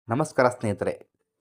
ನಮಸ್ಕಾರ ಸ್ನೇಹಿತರೆ.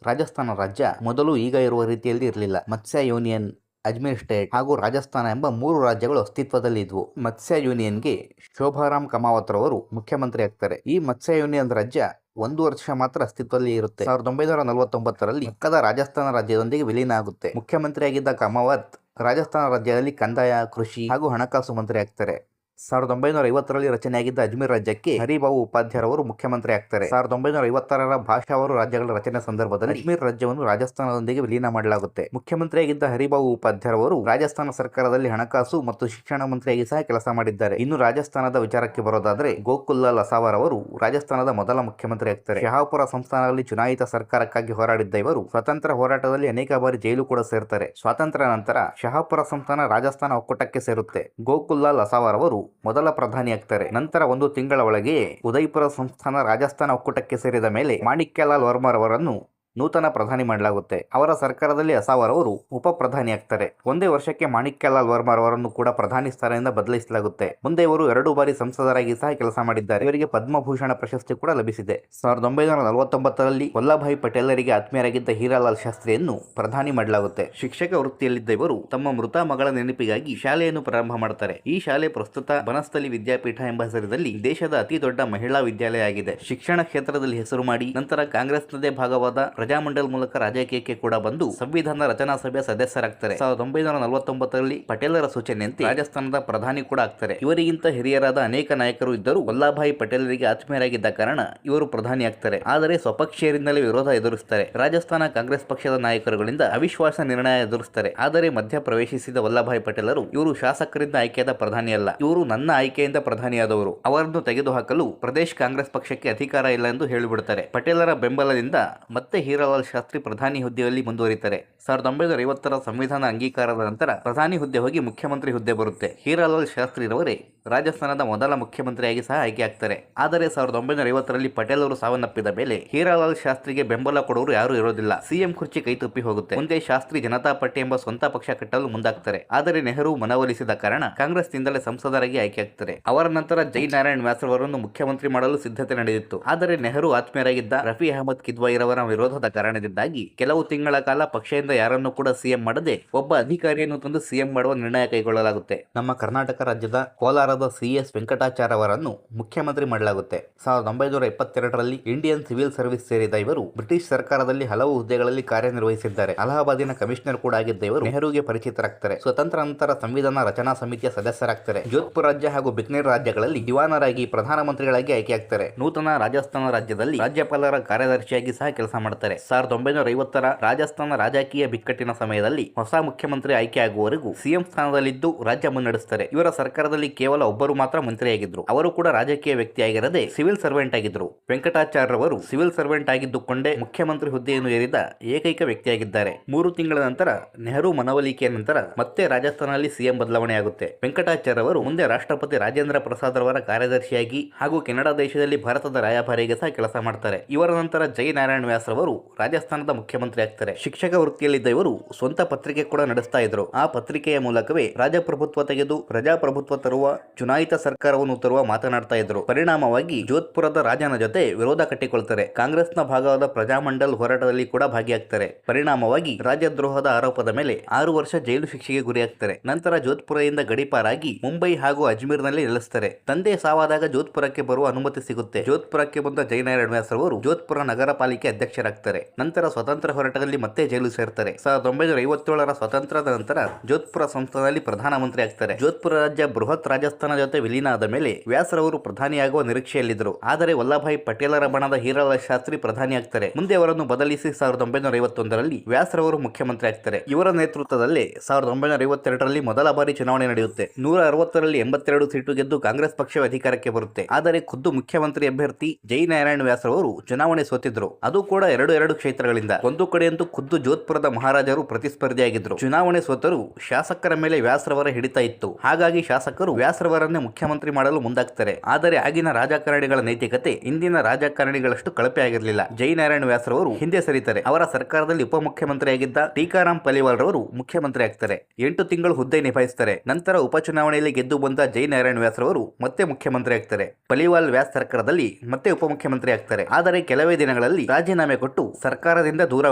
ರಾಜಸ್ಥಾನ ರಾಜ್ಯ ಮೊದಲು ಈಗ ಇರುವ ರೀತಿಯಲ್ಲಿ ಇರಲಿಲ್ಲ. ಮತ್ಸ್ಯ ಯೂನಿಯನ್, ಅಜ್ಮೀರ್ ಸ್ಟೇಟ್ ಹಾಗೂ ರಾಜಸ್ಥಾನ ಎಂಬ 3 ರಾಜ್ಯಗಳು ಅಸ್ತಿತ್ವದಲ್ಲಿ ಇದ್ವು. ಮತ್ಸ್ಯ ಯೂನಿಯನ್ಗೆ ಶೋಭಾರಾಮ್ ಕಮಾವತ್ ರವರು ಮುಖ್ಯಮಂತ್ರಿ ಆಗ್ತಾರೆ. ಈ ಮತ್ಸ್ಯ ಯೂನಿಯನ್ ರಾಜ್ಯ 1 ವರ್ಷ ಮಾತ್ರ ಅಸ್ತಿತ್ವದಲ್ಲಿ ಇರುತ್ತೆ. 1949ರಲ್ಲಿ ಪಕ್ಕದ ರಾಜಸ್ಥಾನ ರಾಜ್ಯದೊಂದಿಗೆ ವಿಲೀನ ಆಗುತ್ತೆ. ಮುಖ್ಯಮಂತ್ರಿಯಾಗಿದ್ದ ಕಮಾವತ್ ರಾಜಸ್ಥಾನ ರಾಜ್ಯದಲ್ಲಿ ಕಂದಾಯ, ಕೃಷಿ ಹಾಗೂ ಹಣಕಾಸು ಮಂತ್ರಿ ಆಗ್ತಾರೆ. 1950ರಲ್ಲಿ ರಚನೆಯಾಗಿದ್ದ ಅಜ್ಮೀರ್ ರಾಜ್ಯಕ್ಕೆ ಹರಿಭಾವು ಉಪಾಧ್ಯಾಯರವರು ಮುಖ್ಯಮಂತ್ರಿ ಆಗ್ತಾರೆ. 1956ರ ಭಾಷಾ ಅವರು ರಾಜ್ಯಗಳ ರಚನೆ ಸಂದರ್ಭದಲ್ಲಿ ಅಜ್ಮೀರ್ ರಾಜ್ಯವನ್ನು ರಾಜಸ್ಥಾನದೊಂದಿಗೆ ವಿಲೀನ ಮಾಡಲಾಗುತ್ತೆ. ಮುಖ್ಯಮಂತ್ರಿಯಾಗಿದ್ದ ಹರಿಭಾವು ಉಪಾಧ್ಯಾಯರವರು ರಾಜಸ್ಥಾನ ಸರ್ಕಾರದಲ್ಲಿ ಹಣಕಾಸು ಮತ್ತು ಶಿಕ್ಷಣ ಮಂತ್ರಿಯಾಗಿ ಸಹ ಕೆಲಸ ಮಾಡಿದ್ದಾರೆ. ಇನ್ನು ರಾಜಸ್ಥಾನದ ವಿಚಾರಕ್ಕೆ ಬರೋದಾದ್ರೆ ಗೋಕುಲ್ಲಾಲ್ ಅಸಾವರ್ ಅವರು ರಾಜಸ್ಥಾನದ ಮೊದಲ ಮುಖ್ಯಮಂತ್ರಿ ಆಗ್ತಾರೆ. ಶಹಾಪುರ ಸಂಸ್ಥಾನದಲ್ಲಿ ಚುನಾಯಿತ ಸರ್ಕಾರಕ್ಕಾಗಿ ಹೋರಾಡಿದ್ದ ಇವರು ಸ್ವತಂತ್ರ ಹೋರಾಟದಲ್ಲಿ ಅನೇಕ ಬಾರಿ ಜೈಲು ಕೂಡ ಸೇರ್ತಾರೆ. ಸ್ವಾತಂತ್ರ್ಯ ನಂತರ ಶಹಾಪುರ ಸಂಸ್ಥಾನ ರಾಜಸ್ಥಾನ ಒಕ್ಕೂಟಕ್ಕೆ ಸೇರುತ್ತೆ. ಗೋಕುಲ್ಲಾಲ್ ಅಸಾವರ್ ಅವರು ಮೊದಲ ಪ್ರಧಾನಿ ಆಗ್ತಾರೆ. ನಂತರ 1 ತಿಂಗಳ ಒಳಗೆ ಉದಯ್ಪುರ ಸಂಸ್ಥಾನ ರಾಜಸ್ಥಾನ ಒಕ್ಕೂಟಕ್ಕೆ ಸೇರಿದ ಮೇಲೆ ಮಾಣಿಕ್ಯಲಾಲ್ ವರ್ಮಾ ಅವರನ್ನು ನೂತನ ಪ್ರಧಾನಿ ಮಾಡಲಾಗುತ್ತೆ. ಅವರ ಸರ್ಕಾರದಲ್ಲಿ ಅಸಾವರ್ ಅವರು ಉಪ ಪ್ರಧಾನಿ ಆಗ್ತಾರೆ. ಒಂದೇ ವರ್ಷಕ್ಕೆ ಮಾಣಿಕ್ಯಲಾಲ್ ವರ್ಮಾ ಅವರನ್ನು ಕೂಡ ಪ್ರಧಾನಿ ಸ್ಥಾನದಿಂದ ಬದಲಿಸಲಾಗುತ್ತೆ. ಮುಂದೆ ಇವರು 2 ಬಾರಿ ಸಂಸದರಾಗಿ ಸಹ ಕೆಲಸ ಮಾಡಿದ್ದಾರೆ. ಇವರಿಗೆ ಪದ್ಮಭೂಷಣ ಪ್ರಶಸ್ತಿ ಕೂಡ ಲಭಿಸಿದೆ. 1949ರಲ್ಲಿ ವಲ್ಲಭಾಯ್ ಪಟೇಲರಿಗೆ ಆತ್ಮೀಯರಾಗಿದ್ದ ಹೀರಾಲಾಲ್ ಶಾಸ್ತ್ರಿಯನ್ನು ಪ್ರಧಾನಿ ಮಾಡಲಾಗುತ್ತೆ. ಶಿಕ್ಷಕ ವೃತ್ತಿಯಲ್ಲಿದ್ದ ಇವರು ತಮ್ಮ ಮೃತ ಮಗಳ ನೆನಪಿಗಾಗಿ ಶಾಲೆಯನ್ನು ಪ್ರಾರಂಭ ಮಾಡ್ತಾರೆ. ಈ ಶಾಲೆ ಪ್ರಸ್ತುತ ಬನಸ್ಥಲಿ ವಿದ್ಯಾಪೀಠ ಎಂಬ ಹೆಸರಿನಲ್ಲಿ ದೇಶದ ಅತಿ ದೊಡ್ಡ ಮಹಿಳಾ ವಿದ್ಯಾಲಯ ಆಗಿದೆ. ಶಿಕ್ಷಣ ಕ್ಷೇತ್ರದಲ್ಲಿ ಹೆಸರು ಮಾಡಿ ನಂತರ ಕಾಂಗ್ರೆಸ್ನದೇ ಭಾಗವಾದ ಪ್ರಜಾಮಂಡಲ್ ಮೂಲಕ ರಾಜಕೀಯಕ್ಕೆ ಕೂಡ ಬಂದು ಸಂವಿಧಾನ ರಚನಾ ಸಭೆಯ ಸದಸ್ಯರಾಗ್ತಾರೆ. 1949ರಲ್ಲಿ ಪಟೇಲರ ಸೂಚನೆಯಂತೆ ರಾಜಸ್ಥಾನದ ಪ್ರಧಾನಿ ಕೂಡ ಆಗ್ತಾರೆ. ಇವರಿಗಿಂತ ಹಿರಿಯರಾದ ಅನೇಕ ನಾಯಕರು ಇದ್ದರೂ ವಲ್ಲಭಾಯ್ ಪಟೇಲರಿಗೆ ಆತ್ಮೀಯರಾಗಿದ್ದ ಕಾರಣ ಇವರು ಪ್ರಧಾನಿ ಆಗ್ತಾರೆ. ಆದರೆ ಸ್ವಪಕ್ಷೀಯರಿಂದಲೇ ವಿರೋಧ ಎದುರಿಸ್ತಾರೆ. ರಾಜಸ್ಥಾನ ಕಾಂಗ್ರೆಸ್ ಪಕ್ಷದ ನಾಯಕರುಗಳಿಂದ ಅವಿಶ್ವಾಸ ನಿರ್ಣಯ ಎದುರಿಸ್ತಾರೆ. ಆದರೆ ಮಧ್ಯ ಪ್ರವೇಶಿಸಿದ ವಲ್ಲಭಾಯ್ ಪಟೇಲರು ಇವರು ಶಾಸಕರಿಂದ ಆಯ್ಕೆಯಾದ ಪ್ರಧಾನಿಯಲ್ಲ, ಇವರು ನನ್ನ ಆಯ್ಕೆಯಿಂದ ಪ್ರಧಾನಿಯಾದವರು, ಅವರನ್ನು ತೆಗೆದುಹಾಕಲು ಪ್ರದೇಶ್ ಕಾಂಗ್ರೆಸ್ ಪಕ್ಷಕ್ಕೆ ಅಧಿಕಾರ ಇಲ್ಲ ಎಂದು ಹೇಳಿಬಿಡುತ್ತಾರೆ. ಪಟೇಲರ ಬೆಂಬಲದಿಂದ ಮತ್ತೆ ಹೀರಾಲಾಲ್ ಶಾಸ್ತ್ರಿ ಪ್ರಧಾನಿ ಹುದ್ದೆಯಲ್ಲಿ ಮುಂದುವರಿತಾರೆ. 1950ರ ಸಂವಿಧಾನ ಅಂಗೀಕಾರದ ನಂತರ ಪ್ರಧಾನಿ ಹುದ್ದೆ ಹೋಗಿ ಮುಖ್ಯಮಂತ್ರಿ ಹುದ್ದೆ ಬರುತ್ತೆ. ಹೀರಾಲಾಲ್ ಶಾಸ್ತ್ರಿರವರೇ ರಾಜಸ್ಥಾನದ ಮೊದಲ ಮುಖ್ಯಮಂತ್ರಿಯಾಗಿ ಸಹ ಆಯ್ಕೆ ಆಗ್ತಾರೆ. ಆದರೆ 1950ರಲ್ಲಿ ಪಟೇಲ್ ಅವರು ಸಾವನ್ನಪ್ಪಿದ ಮೇಲೆ ಹೀರಾಲಾಲ್ ಶಾಸ್ತ್ರಿಗೆ ಬೆಂಬಲ ಕೊಡುವರು ಯಾರು ಇರೋದಿಲ್ಲ. ಸಿಎಂ ಕುರ್ಚಿ ಕೈತಪ್ಪಿ ಹೋಗುತ್ತೆ. ಮುಂದೆ ಶಾಸ್ತ್ರಿ ಜನತಾ ಪಾರ್ಟಿ ಎಂಬ ಸ್ವಂತ ಪಕ್ಷ ಕಟ್ಟಲು ಮುಂದಾಗ್ತಾರೆ. ಆದರೆ ನೆಹರು ಮನವೊಲಿಸಿದ ಕಾರಣ ಕಾಂಗ್ರೆಸ್ನಿಂದಲೇ ಸಂಸದರಾಗಿ ಆಯ್ಕೆ ಆಗ್ತಾರೆ. ಅವರ ನಂತರ ಜೈ ನಾರಾಯಣ್ ವ್ಯಾಸ್ ಅವರನ್ನು ಮುಖ್ಯಮಂತ್ರಿ ಮಾಡಲು ಸಿದ್ಧತೆ ನಡೆದಿತ್ತು. ಆದರೆ ನೆಹರು ಆತ್ಮೀಯರಾಗಿದ್ದ ರಫಿ ಅಹಮದ್ ಕಿದ್ವಾಯಿರವರ ವಿರೋಧದ ಕಾರಣದಿಂದಾಗಿ ಕೆಲವು ತಿಂಗಳ ಕಾಲ ಪಕ್ಷದಿಂದ ಯಾರನ್ನು ಕೂಡ ಸಿಎಂ ಮಾಡದೆ ಒಬ್ಬ ಅಧಿಕಾರಿಯನ್ನು ತಂದು ಸಿಎಂ ಮಾಡುವ ನಿರ್ಣಯ ಕೈಗೊಳ್ಳಲಾಗುತ್ತೆ. ನಮ್ಮ ಕರ್ನಾಟಕ ರಾಜ್ಯದ ಕೋಲಾರದ CS ವೆಂಕಟಾಚಾರ್ಯ ಅವರನ್ನು ಮುಖ್ಯಮಂತ್ರಿ ಮಾಡಲಾಗುತ್ತೆ. 1922ರಲ್ಲಿ ಇಂಡಿಯನ್ ಸಿವಿಲ್ ಸರ್ವಿಸ್ ಸೇರಿದ ಇವರು ಬ್ರಿಟಿಷ್ ಸರ್ಕಾರದಲ್ಲಿ ಹಲವು ಹುದ್ದೆಗಳಲ್ಲಿ ಕಾರ್ಯನಿರ್ವಹಿಸಿದ್ದಾರೆ. ಅಲಹಾಬಾದಿನ ಕಮಿಷನರ್ ಕೂಡ ಆಗಿದ್ದ ಇವರು ನೆಹರುಗೆ ಪರಿಚಿತರಾಗ್ತಾರೆ. ಸ್ವತಂತ್ರ ನಂತರ ಸಂವಿಧಾನ ರಚನಾ ಸಮಿತಿಯ ಸದಸ್ಯರಾಗ್ತಾರೆ. ಜೋಧ್ಪುರ ರಾಜ್ಯ ಹಾಗೂ ಬಿಕನೇರ್ ರಾಜ್ಯಗಳಲ್ಲಿ ದಿವಾನರಾಗಿ ಪ್ರಧಾನಮಂತ್ರಿಗಳಾಗಿ ಆಯ್ಕೆಯಾಗ್ತಾರೆ. ನೂತನ ರಾಜಸ್ಥಾನ ರಾಜ್ಯದಲ್ಲಿ ರಾಜ್ಯಪಾಲರ ಕಾರ್ಯದರ್ಶಿಯಾಗಿ ಸಹ ಕೆಲಸ ಮಾಡ್ತಾರೆ. 1950ರ ರಾಜಸ್ಥಾನ ರಾಜಕೀಯ ಬಿಕ್ಕಟ್ಟಿನ ಸಮಯದಲ್ಲಿ ಹೊಸ ಮುಖ್ಯಮಂತ್ರಿ ಆಯ್ಕೆ ಆಗುವವರೆಗೂ ಸಿಎಂ ಸ್ಥಾನದಲ್ಲಿದ್ದು ರಾಜ್ಯ ಮುನ್ನಡೆಸ್ತಾರೆ. ಇವರ ಸರ್ಕಾರದಲ್ಲಿ ಕೇವಲ ಒಬ್ಬರು ಮಾತ್ರ ಮಂತ್ರಿಯಾಗಿದ್ರು. ಅವರು ಕೂಡ ರಾಜಕೀಯ ವ್ಯಕ್ತಿಯಾಗಿರದೆ ಸಿವಿಲ್ ಸರ್ವೆಂಟ್ ಆಗಿದ್ರು. ವೆಂಕಟಾಚಾರ್ಯರವರು ಸಿವಿಲ್ ಸರ್ವೆಂಟ್ ಆಗಿದ್ದುಕೊಂಡೇ ಮುಖ್ಯಮಂತ್ರಿ ಹುದ್ದೆಯನ್ನು ಏರಿದ ಏಕೈಕ ವ್ಯಕ್ತಿಯಾಗಿದ್ದಾರೆ. 3 ತಿಂಗಳ ನಂತರ ನೆಹರು ಮನವೊಲಿಕೆಯ ನಂತರ ಮತ್ತೆ ರಾಜಸ್ಥಾನದಲ್ಲಿ ಸಿಎಂ ಬದಲಾವಣೆ ಆಗುತ್ತೆ. ವೆಂಕಟಾಚಾರ್ಯರವರು ಮುಂದೆ ರಾಷ್ಟ್ರಪತಿ ರಾಜೇಂದ್ರ ಪ್ರಸಾದ್ ರವರ ಕಾರ್ಯದರ್ಶಿಯಾಗಿ ಹಾಗೂ ಕೆನಡಾ ದೇಶದಲ್ಲಿ ಭಾರತದ ರಾಯಭಾರಿಗೆ ಸಹ ಕೆಲಸ ಮಾಡ್ತಾರೆ. ಇವರ ನಂತರ ಜೈ ನಾರಾಯಣ್ ವ್ಯಾಸ್ ರವರು ರಾಜಸ್ಥಾನದ ಮುಖ್ಯಮಂತ್ರಿ ಆಗ್ತಾರೆ. ಶಿಕ್ಷಕ ವೃತ್ತಿಯಲ್ಲಿದ್ದ ಇವರು ಸ್ವಂತ ಪತ್ರಿಕೆ ಕೂಡ ನಡೆಸ್ತಾ ಇದ್ರು. ಆ ಪತ್ರಿಕೆಯ ಮೂಲಕವೇ ರಾಜಪ್ರಭುತ್ವ ತೆಗೆದು ಪ್ರಜಾಪ್ರಭುತ್ವ ತರುವ, ಚುನಾಯಿತ ಸರ್ಕಾರವನ್ನು ತರುವ ಮಾತನಾಡ್ತಾ ಇದ್ರು. ಪರಿಣಾಮವಾಗಿ ಜೋಧ್ಪುರದ ರಾಜನ ಜೊತೆ ವಿರೋಧ ಕಟ್ಟಿಕೊಳ್ತಾರೆ. ಕಾಂಗ್ರೆಸ್ನ ಭಾಗವಾದ ಪ್ರಜಾಮಂಡಲ್ ಹೋರಾಟದಲ್ಲಿ ಕೂಡ ಭಾಗಿಯಾಗ್ತಾರೆ. ಪರಿಣಾಮವಾಗಿ ರಾಜದ್ರೋಹದ ಆರೋಪದ ಮೇಲೆ 6 ವರ್ಷ ಜೈಲು ಶಿಕ್ಷೆಗೆ ಗುರಿಯಾಗ್ತಾರೆ. ನಂತರ ಜೋಧ್ಪುರದಿಂದ ಗಡೀಪಾರಾಗಿ ಮುಂಬೈ ಹಾಗೂ ಅಜ್ಮೀರ್ನಲ್ಲಿ ನೆಲೆಸ್ತಾರೆ. ತಂದೆ ಸಾವಾದಾಗ ಜೋಧ್ಪುರಕ್ಕೆ ಬರುವ ಅನುಮತಿ ಸಿಗುತ್ತೆ. ಜೋಧ್ಪುರಕ್ಕೆ ಬಂದ ಜೈ ನಾರಾಯಣ್ ವ್ಯಾಸ್ ಅವರು ಜೋಧ್ಪುರ ನಗರ ಪಾಲಿಕೆ ಅಧ್ಯಕ್ಷರಾಗ್ತಾರೆ. ನಂತರ ಸ್ವತಂತ್ರ ಹೋರಾಟದಲ್ಲಿ ಮತ್ತೆ ಜೈಲು ಸೇರ್ತಾರೆ. 1957ರ ಸ್ವಾತಂತ್ರ್ಯದ ನಂತರ ಜೋಧ್ಪುರ ಸಂಸ್ಥಾನದಲ್ಲಿ ಪ್ರಧಾನಮಂತ್ರಿ ಆಗ್ತಾರೆ. ಜೋಧ್ಪುರ ರಾಜ್ಯ ಬೃಹತ್ ರಾಜಸ್ಥಾನ ಜೊತೆ ವಿಲೀನ ಆದ ಮೇಲೆ ವ್ಯಾಸರವರು ಪ್ರಧಾನಿಯಾಗುವ ನಿರೀಕ್ಷೆಯಲ್ಲಿದ್ದರು. ಆದರೆ ವಲ್ಲಭಾಯ್ ಪಟೇಲರ ಬಣದ ಹೀರಾಲಾಲ್ ಶಾಸ್ತ್ರಿ ಪ್ರಧಾನಿ ಆಗ್ತಾರೆ. ಮುಂದೆ ಅವರನ್ನು ಬದಲಿಸಿ 1951ರಲ್ಲಿ ವ್ಯಾಸರವರು ಮುಖ್ಯಮಂತ್ರಿ ಆಗ್ತಾರೆ. ಇವರ ನೇತೃತ್ವದಲ್ಲೇ 1952ರಲ್ಲಿ ಮೊದಲ ಬಾರಿ ಚುನಾವಣೆ ನಡೆಯುತ್ತೆ. 160ರಲ್ಲಿ 82 ಸೀಟು ಗೆದ್ದು ಕಾಂಗ್ರೆಸ್ ಪಕ್ಷವೇ ಅಧಿಕಾರಕ್ಕೆ ಬರುತ್ತೆ. ಆದರೆ ಖುದ್ದು ಮುಖ್ಯಮಂತ್ರಿ ಅಭ್ಯರ್ಥಿ ಜೈ ನಾರಾಯಣ್ ವ್ಯಾಸ್ ಅವರು ಚುನಾವಣೆ ಸೋತಿದ್ರು. ಅದು ಕೂಡ 2 2 ಕ್ಷೇತ್ರಗಳಿಂದ. ಒಂದು ಕಡೆಯಂತೂ ಖುದ್ದು ಜೋಧ್ಪುರದ ಮಹಾರಾಜರು ಪ್ರತಿಸ್ಪರ್ಧಿಯಾಗಿದ್ರು. ಚುನಾವಣೆ ಸೋತರೂ ಶಾಸಕರ ಮೇಲೆ ವ್ಯಾಸ್ರವರ ಹಿಡಿತ ಇತ್ತು. ಹಾಗಾಗಿ ಶಾಸಕರು ವ್ಯಾಸ್ರವರನ್ನೇ ಮುಖ್ಯಮಂತ್ರಿ ಮಾಡಲು ಮುಂದಾಗ್ತಾರೆ. ಆದರೆ ಆಗಿನ ರಾಜಕಾರಣಿಗಳ ನೈತಿಕತೆ ಇಂದಿನ ರಾಜಕಾರಣಿಗಳಷ್ಟು ಕಳಪೆ ಆಗಿರಲಿಲ್ಲ. ಜಯನಾರಾಯಣ ವ್ಯಾಸ್ರವರು ಹಿಂದೆ ಸರಿತಾರೆ. ಅವರ ಸರ್ಕಾರದಲ್ಲಿ ಉಪಮುಖ್ಯಮಂತ್ರಿಯಾಗಿದ್ದ ಟೀಕಾರಾಮ್ ಪಲಿವಾಲ್ ರವರು ಮುಖ್ಯಮಂತ್ರಿ ಆಗ್ತಾರೆ. 8 ತಿಂಗಳು ಹುದ್ದೆ ನಿಭಾಯಿಸ್ತಾರೆ. ನಂತರ ಉಪಚುನಾವಣೆಯಲ್ಲಿ ಗೆದ್ದು ಬಂದ ಜಯನಾರಾಯಣ ವ್ಯಾಸ್ರವರು ಮತ್ತೆ ಮುಖ್ಯಮಂತ್ರಿ ಆಗ್ತಾರೆ. ಪಲಿವಾಲ್ ವ್ಯಾಸ್ ಸರ್ಕಾರದಲ್ಲಿ ಮತ್ತೆ ಉಪಮುಖ್ಯಮಂತ್ರಿ ಆಗ್ತಾರೆ. ಆದರೆ ಕೆಲವೇ ದಿನಗಳಲ್ಲಿ ರಾಜೀನಾಮೆ ಕೊಟ್ಟು ಸರ್ಕಾರದಿಂದ ದೂರ